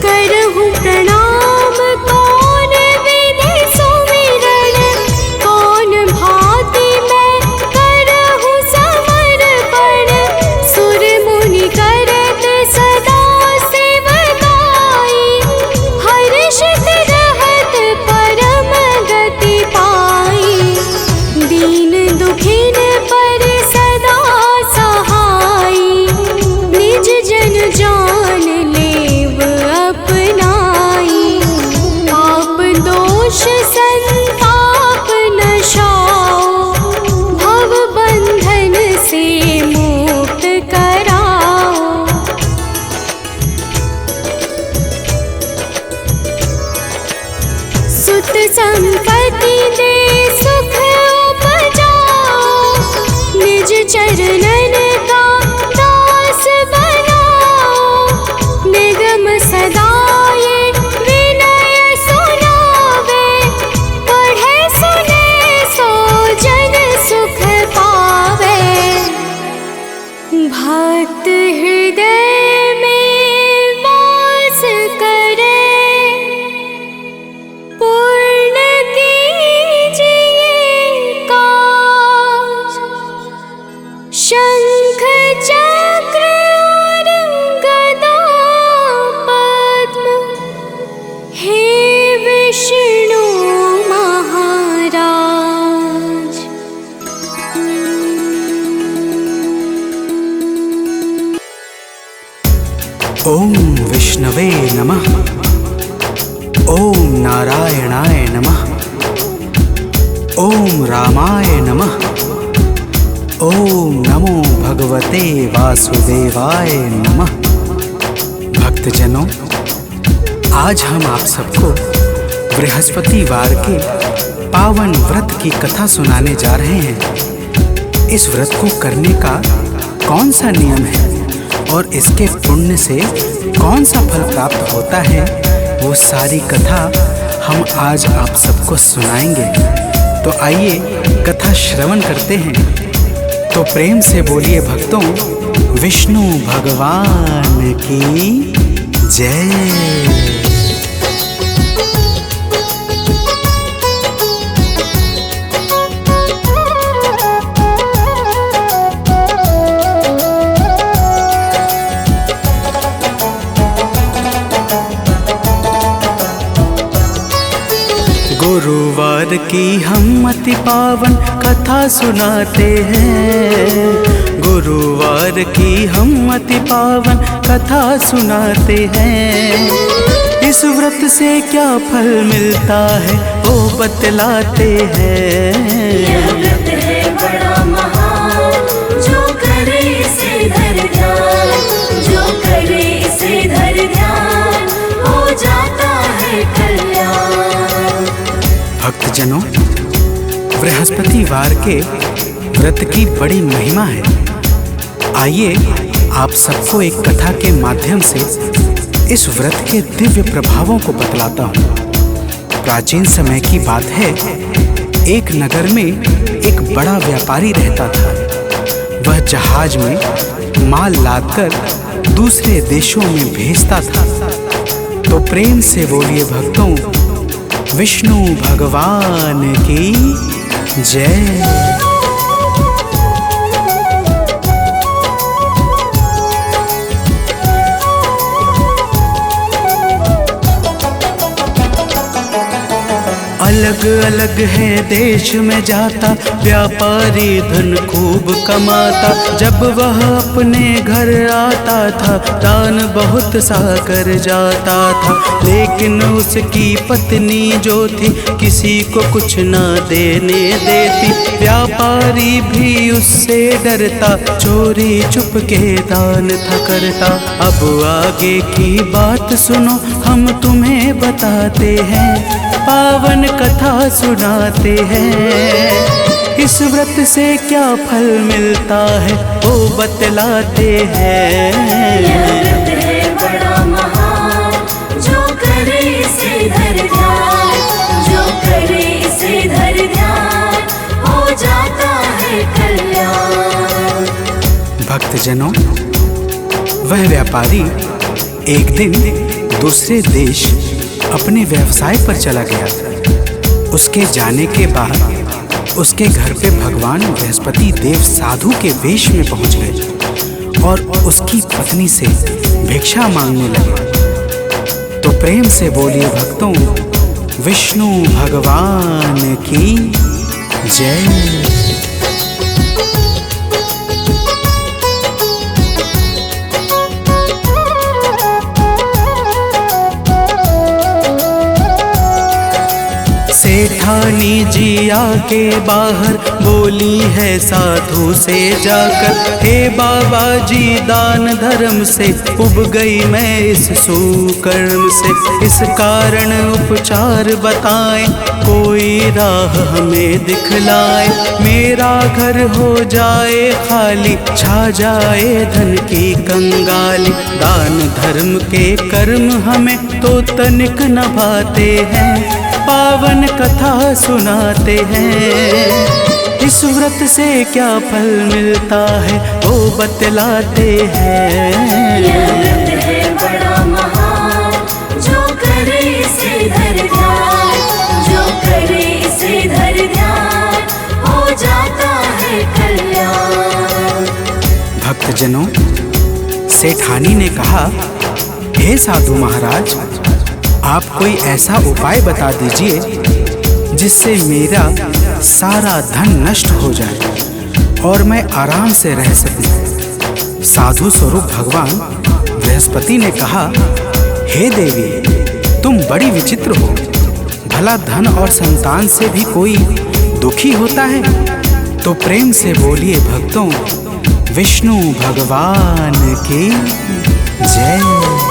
करहु प्रणाम कौन विधि सुमिरन, कौन भांति मैं करहु समर्पण। सुर मुनि करत सदा सेवकाई, हर्षित रहत परम गति पाई। दीन दुखिन पर सदा सहाई, निज जन जान लेव अपनाई। पाप दोष संताप नशाओ, भव बंधन से मुक्त कराओ। सुत संपत्ति दे सुख उपजाओ, निज चरणन का दास बनाओ। निगम सदाय विनय सुनावे, पढ़े सुने सो जन सुख पावे। भक्त हृदय में वास करे, पूर्ण कीजिए काज। शंख चक्र और गदा पद्म, हे विष्णु महाराज। ओम विष्णवे नमः। ओम नारायणाय नमः। ओम रामाय नमः। ओम नमो भगवते वासुदेवाय नमः। भक्तजनों, आज हम आप सबको बृहस्पतिवार के पावन व्रत की कथा सुनाने जा रहे हैं। इस व्रत को करने का कौन सा नियम है और इसके पुण्य से कौन सा फल प्राप्त होता है, वो सारी कथा हम आज आप सबको सुनाएंगे। तो आइए कथा श्रवण करते हैं। तो प्रेम से बोलिए भक्तों, विष्णु भगवान की जय। गुरुवार की हम अति पावन कथा सुनाते हैं। गुरुवार की हम अति पावन कथा सुनाते हैं। इस व्रत से क्या फल मिलता है वो बतलाते हैं। यह व्रत है बड़ा महान, जो करे इसे धर ध्यान, जो करे इसे धर ध्यान, हो जाता है कल्याण। भक्तजनों, बृहस्पतिवार के व्रत की बड़ी महिमा है। आइए आप सबको एक कथा के माध्यम से इस व्रत के दिव्य प्रभावों को बतलाता हूँ। प्राचीन समय की बात है, एक नगर में एक बड़ा व्यापारी रहता था। वह जहाज में माल लादकर दूसरे देशों में भेजता था। तो प्रेम से बोलिए भक्तों, विष्णु भगवान की जय। अलग अलग है देश में जाता, व्यापारी धन खूब कमाता। जब वह अपने घर आता था, दान बहुत सा कर जाता था। लेकिन उसकी पत्नी जो थी, किसी को कुछ ना देने देती। व्यापारी भी उससे डरता, चोरी चुप के दान था करता। अब आगे की बात सुनो, हम तुम्हें बताते हैं, पावन कथा सुनाते हैं। इस व्रत से क्या फल मिलता है वो बतलाते हैं। यह व्रत है बड़ा महान, जो करे इसे धर ध्यान, जो करे इसे धर ध्यान, हो जाता है कल्याण। भक्तजनों, वह व्यापारी एक दिन दूसरे देश अपने व्यवसाय पर चला गया। उसके जाने के बाद उसके घर पे भगवान बृहस्पति देव साधु के वेश में पहुंच गए और उसकी पत्नी से भिक्षा मांगने लगे। तो प्रेम से बोलिए भक्तों, विष्णु भगवान की जय। सेठानी जी आके बाहर बोली है साधु से जाकर, हे बाबा जी दान धर्म से उब गई मैं इस सुकर्म से। इस कारण उपचार बताएं, कोई राह हमें दिखलाए। मेरा घर हो जाए खाली, छा जाए धन की कंगाली। दान धर्म के कर्म हमें तो तनिक न भाते हैं, पावन कथा सुनाते हैं। इस व्रत से क्या फल मिलता है वो बतलाते हैं। यह व्रत है बड़ा महान, जो करे इसे धर ध्यान, जो करे इसे धर ध्यान, हो जाता है कल्याण। भक्तजनों, सेठानी ने कहा, हे साधु महाराज, आप कोई ऐसा उपाय बता दीजिए जिससे मेरा सारा धन नष्ट हो जाए और मैं आराम से रह सकूं। साधु स्वरूप भगवान बृहस्पति ने कहा, हे देवी, तुम बड़ी विचित्र हो। भला धन और संतान से भी कोई दुखी होता है? तो प्रेम से बोलिए भक्तों, विष्णु भगवान की जय।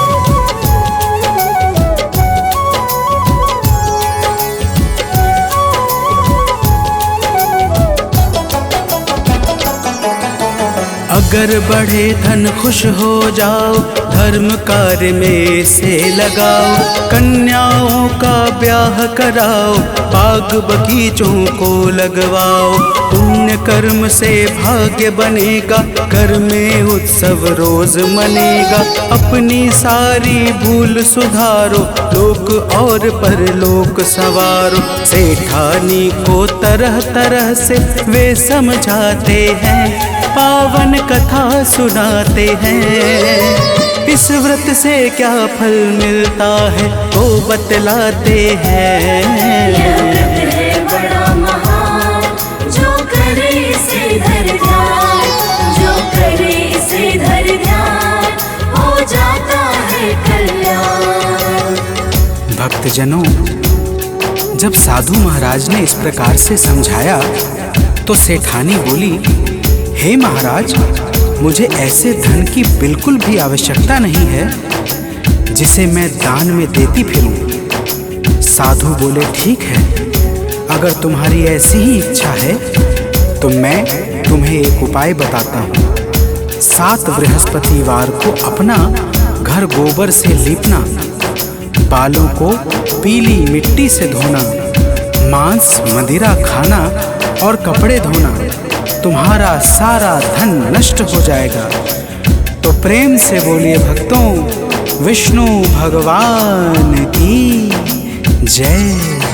अगर बढ़े धन खुश हो जाओ, धर्म कार्य में से लगाओ, कन्याओं का ब्याह कराओ, बाग बगीचों को लगवाओ। पुण्य कर्म से भाग्य बनेगा, घर में उत्सव रोज मनेगा। अपनी सारी भूल सुधारो, लोक और परलोक सवारो। सेठानी को तरह तरह से वे समझाते हैं, पावन कथा सुनाते हैं। इस व्रत से क्या फल मिलता है वो बतलाते हैं। यह व्रत है बड़ा महान, जो करे इसे धर ध्यान, जो करे इसे धर ध्यान, हो जाता है कल्याण। भक्तजनों, जब साधु महाराज ने इस प्रकार से समझाया तो सेठानी बोली, हे महाराज, मुझे ऐसे धन की बिल्कुल भी आवश्यकता नहीं है जिसे मैं दान में देती फिरूं। साधु बोले, ठीक है, अगर तुम्हारी ऐसी ही इच्छा है तो मैं तुम्हें एक उपाय बताता हूँ। 7 बृहस्पतिवार को अपना घर गोबर से लीपना, बालों को पीली मिट्टी से धोना, मांस मदिरा खाना और कपड़े धोना, तुम्हारा सारा धन नष्ट हो जाएगा। तो प्रेम से बोलिए भक्तों, विष्णु भगवान की जय।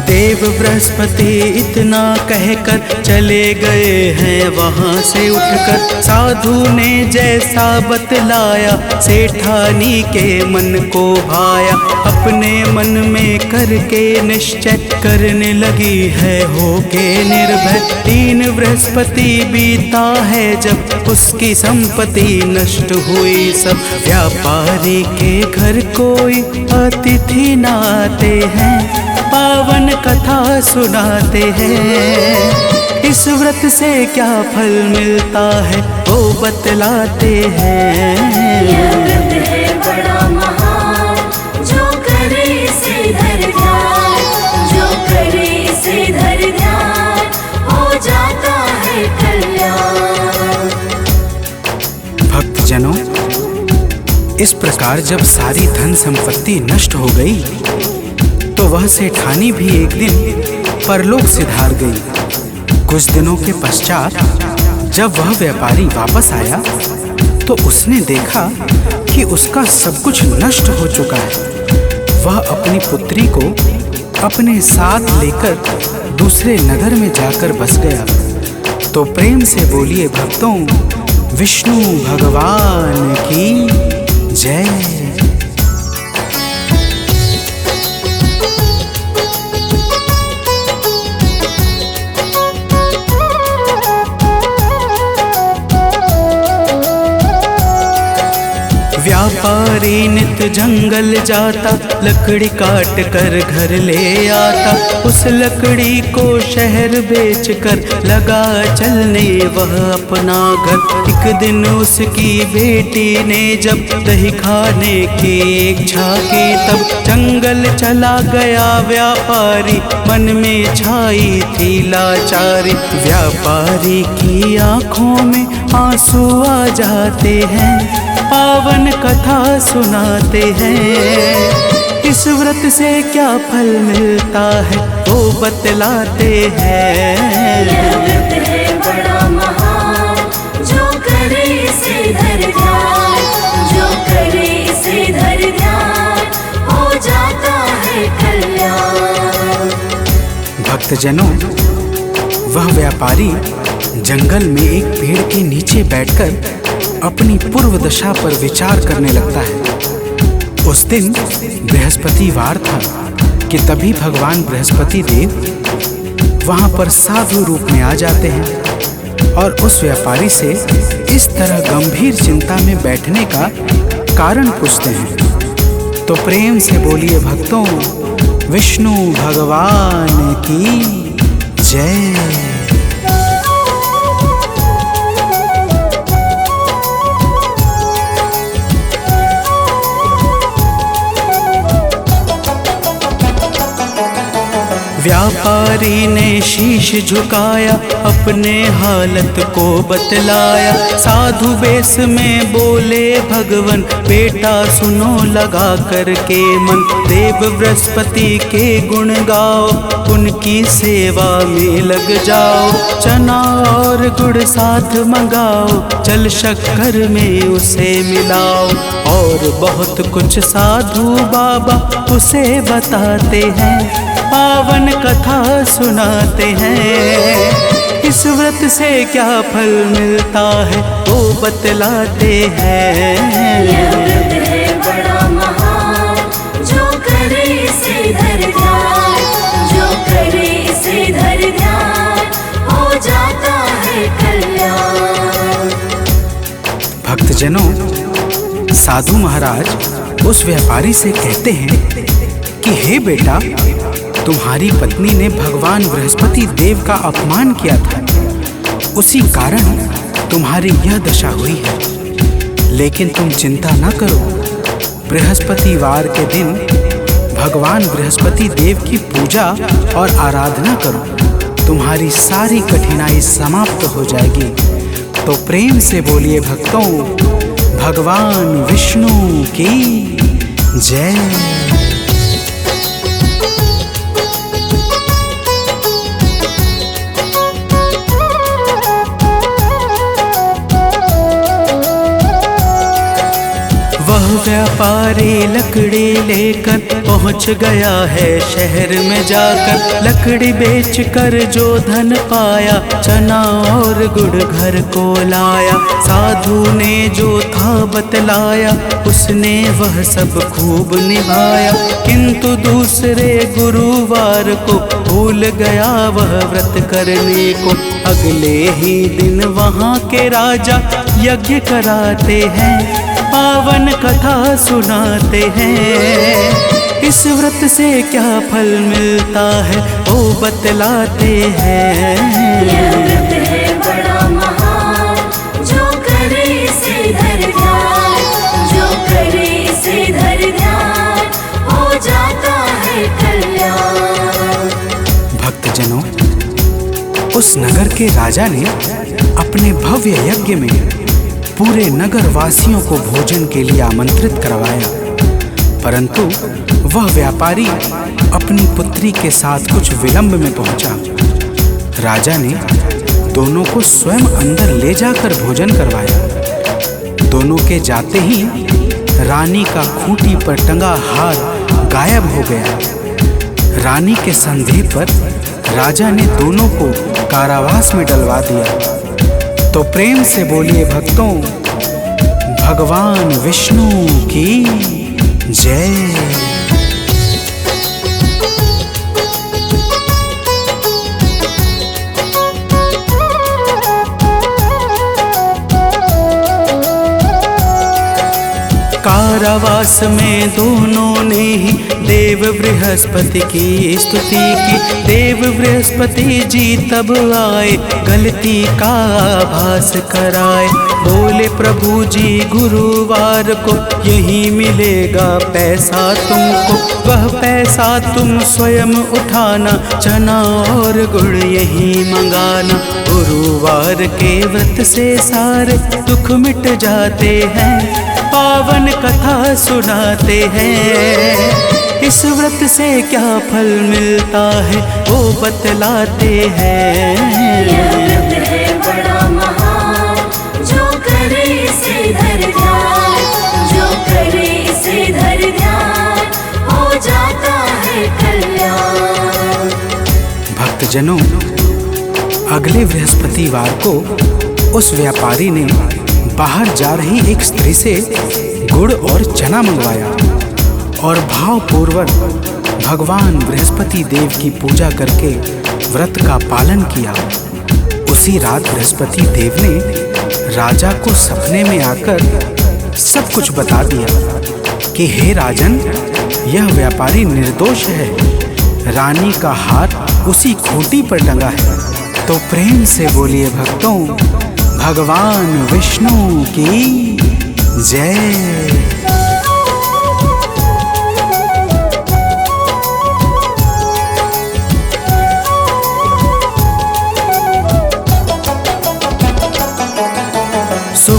देव बृहस्पति इतना कहकर चले गए हैं वहाँ से उठकर। साधु ने जैसा बतलाया, सेठानी के मन को भाया। अपने मन में करके निश्चय करने लगी है होके निर्भय। 3 बृहस्पति बीता है जब उसकी संपत्ति नष्ट हुई सब। व्यापारी के घर कोई अतिथि न आते हैं, पावन कथा सुनाते हैं। इस व्रत से क्या फल मिलता है वो बतलाते हैं। यह व्रत है बड़ा महान, जो करे इसे धर ध्यान, जो करे इसे धर ध्यान, हो जाता है कल्याण। भक्तजनों, इस प्रकार जब सारी धन संपत्ति नष्ट हो गई तो वह सेठानी भी एक दिन परलोक सिधार गई। कुछ दिनों के पश्चात जब वह व्यापारी वापस आया तो उसने देखा कि उसका सब कुछ नष्ट हो चुका है। वह अपनी पुत्री को अपने साथ लेकर दूसरे नगर में जाकर बस गया। तो प्रेम से बोलिए भक्तों, विष्णु भगवान की जय। व्यापारी नित जंगल जाता, लकड़ी काट कर घर ले आता। उस लकड़ी को शहर बेच कर लगा चलने वह अपना घर। एक दिन उसकी बेटी ने जब दही खाने की इच्छा की, तब जंगल चला गया व्यापारी, मन में छाई थी लाचारी। व्यापारी की आंखों में आंसू आ जाते हैं, पावन कथा सुनाते हैं। इस व्रत से क्या फल मिलता है वो बतलाते हैं। यह व्रत है बड़ा महान, जो करे इसे धर ध्यान, जो करे इसे धर ध्यान, हो जाता है कल्याण। भक्तजनों, वह व्यापारी जंगल में एक पेड़ के नीचे बैठकर अपनी पूर्व दशा पर विचार करने लगता है। उस दिन बृहस्पतिवार था कि तभी भगवान बृहस्पति देव वहां पर साधु रूप में आ जाते हैं और उस व्यापारी से इस तरह गंभीर चिंता में बैठने का कारण पूछते हैं। तो प्रेम से बोलिए भक्तों, विष्णु भगवान की जय। व्यापारी ने शीश झुकाया, अपने हालत को बतलाया। साधु बेस में बोले भगवन, बेटा सुनो लगा करके मन। देव बृहस्पति के गुण गाओ, उनकी सेवा में लग जाओ। चना और गुड़ साथ मंगाओ, जल शक्कर में उसे मिलाओ। और बहुत कुछ साधु बाबा उसे बताते हैं, पावन कथा सुनाते हैं। इस व्रत से क्या फल मिलता है वो बतलाते हैं। यह व्रत है बड़ा महान, जो करे इसे धर ध्यान, जो करे इसे धर ध्यान, हो जाता है कल्याण। भक्तजनों, साधु महाराज उस व्यापारी से कहते हैं कि हे बेटा, तुम्हारी पत्नी ने भगवान बृहस्पति देव का अपमान किया था, उसी कारण तुम्हारी यह दशा हुई है। लेकिन तुम चिंता न करो, बृहस्पतिवार के दिन भगवान बृहस्पति देव की पूजा और आराधना करो, तुम्हारी सारी कठिनाई समाप्त हो जाएगी। तो प्रेम से बोलिए भक्तों, भगवान विष्णु की जय। वह व्यापारी लकड़ी लेकर पहुंच गया है शहर में जाकर। लकड़ी बेचकर जो धन पाया, चना और गुड़ घर को लाया। साधु ने जो था बतलाया, उसने वह सब खूब निभाया। किंतु दूसरे गुरुवार को भूल गया वह व्रत करने को। अगले ही दिन वहाँ के राजा यज्ञ कराते हैं, पावन कथा सुनाते हैं। इस व्रत से क्या फल मिलता है वो बतलाते हैं। यह व्रत है बड़ा महान, जो करे इसे धर ध्यान, जो करे इसे धर ध्यान, हो जाता है कल्याण। भक्तजनों, उस नगर के राजा ने अपने भव्य यज्ञ में पूरे नगर वासियों को भोजन के लिए आमंत्रित करवाया, परंतु वह व्यापारी अपनी पुत्री के साथ कुछ विलंब में पहुंचा। राजा ने दोनों को स्वयं अंदर ले जाकर भोजन करवाया। दोनों के जाते ही रानी का खूंटी पर टंगा हार गायब हो गया। रानी के संदेह पर राजा ने दोनों को कारावास में डलवा दिया। तो प्रेम से बोलिए भक्तों, भगवान विष्णु की जय। कारावास में दोनों ने ही देव बृहस्पति की स्तुति की। देव बृहस्पति जी तब आए, गलती का आभास कराए। बोले प्रभु जी गुरुवार को यही मिलेगा पैसा तुमको। वह पैसा तुम स्वयं उठाना, चना और गुड़ यही मंगाना। गुरुवार के व्रत से सारे दुख मिट जाते हैं, पावन कथा सुनाते हैं। इस व्रत से क्या फल मिलता है वो बतलाते हैं। यह व्रत है बड़ा महान, जो करे इसे धर ध्यान, जो करे इसे धर ध्यान, हो जाता है कल्याण। भक्तजनों, अगले बृहस्पतिवार को उस व्यापारी ने बाहर जा रही एक स्त्री से गुड़ और चना मंगवाया और भावपूर्वक भगवान बृहस्पति देव की पूजा करके व्रत का पालन किया। उसी रात बृहस्पति देव ने राजा को सपने में आकर सब कुछ बता दिया कि हे राजन, यह व्यापारी निर्दोष है, रानी का हार उसी खूंटी पर टंगा है। तो प्रेम से बोलिए भक्तों, भगवान विष्णु की जय।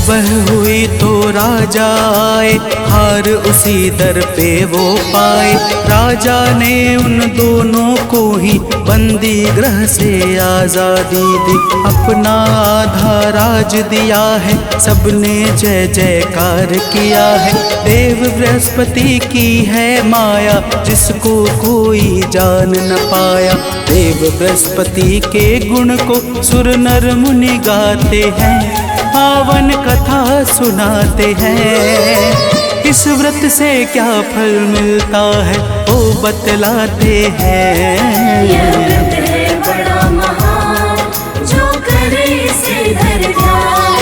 सुबह हुई तो राजा आए, हार उसी दर पे वो पाए। राजा ने उन दोनों को ही बंदी गृह से आजादी दी। अपना आधा राज दिया है, सबने जय जयकार किया है। देव बृहस्पति की है माया, जिसको कोई जान न पाया। देव बृहस्पति के गुण को सुर नर मुनि गाते हैं, पावन कथा सुनाते हैं। इस व्रत से क्या फल मिलता है वो बतलाते हैं। यह व्रत है बड़ा महान, जो करे इसे धर ध्यान,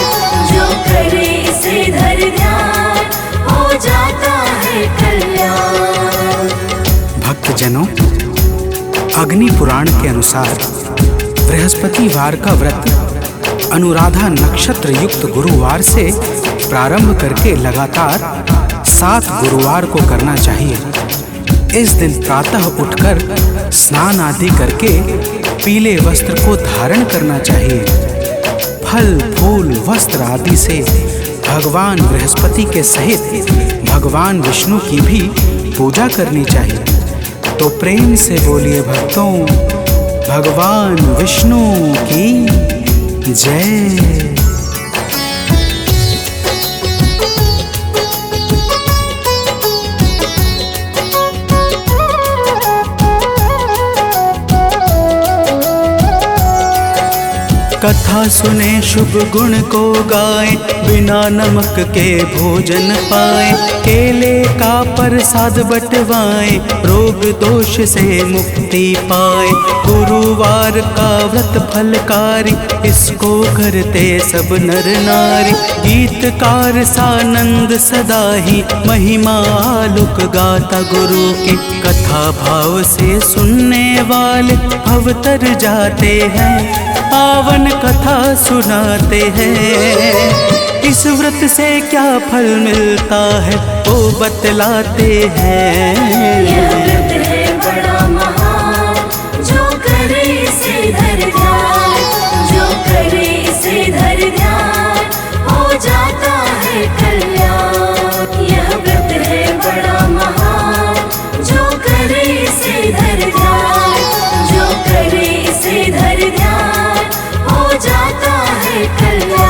जो करे इसे धर ध्यान, हो जाता है कल्याण। भक्तजनों, अग्नि पुराण के अनुसार बृहस्पतिवार का व्रत अनुराधा नक्षत्र युक्त गुरुवार से प्रारंभ करके लगातार 7 गुरुवार को करना चाहिए। इस दिन प्रातः उठकर स्नान आदि करके पीले वस्त्र को धारण करना चाहिए। फल फूल वस्त्र आदि से भगवान बृहस्पति के सहित भगवान विष्णु की भी पूजा करनी चाहिए। तो प्रेम से बोलिए भक्तों, भगवान विष्णु की जय। कथा सुने शुभ गुण को गाए, बिना नमक के भोजन पाए। केले का प्रसाद बटवाए, रोग दोष से मुक्ति पाए। गुरुवार का व्रत फलकारी, इसको करते सब नर नारी। गीतकार सानंद सदा ही, महिमा आलुक गाता गुरु की। कथा भाव से सुनने वाले भवतर जाते हैं, पावन कथा सुनाते हैं। इस व्रत से क्या फल मिलता है वो बतलाते हैं। यह व्रत है बड़ा महान, जो करे इसे धर ध्यान, जो करे इसे धर ध्यान, हो जाता है कल्याण। यह व्रत है बड़ा महान, जो करे इसे धर ध्यान, जो करे इसे धर ध्यान, हो जाता है कल्याण।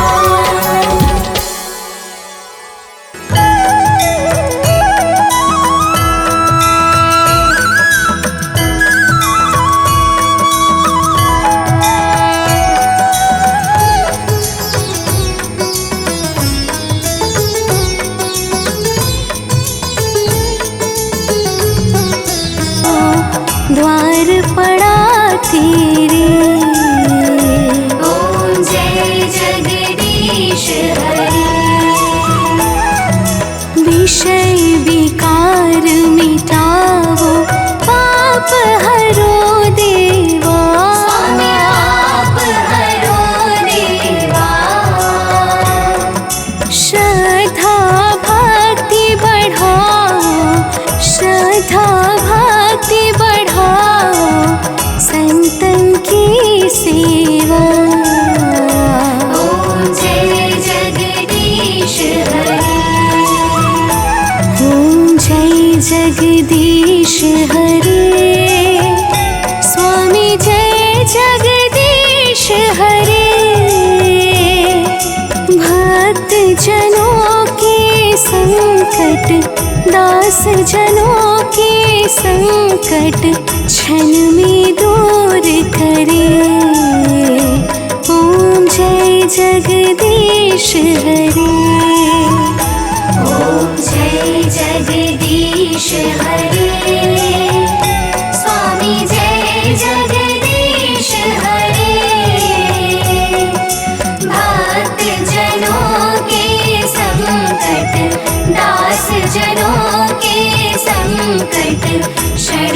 द्वार पड़ा तेरे, ओम जय जगदीश हरे। विषय विकार मिटाओ, पाप हरो देवा। स्वामी आप हरो देवा। श्रद्धा भक्ति बढ़ाओ, श्रद्धा भक्ति बढ़ाओ, संतन की सेवा। ओम जय जगदीश हरे। ओम जय जगदीश हरे। स्वामी जय जगदीश हरे। भक्त जनों के संकट, दास जनों के संकट, क्षण में दूर करे। ओम जय जगदीश हरे। ओम जय जगदीश हरे। स्वामी जय जगदीश हरे। भक्त जनों के संकट, दास जनों के संकट, क्षण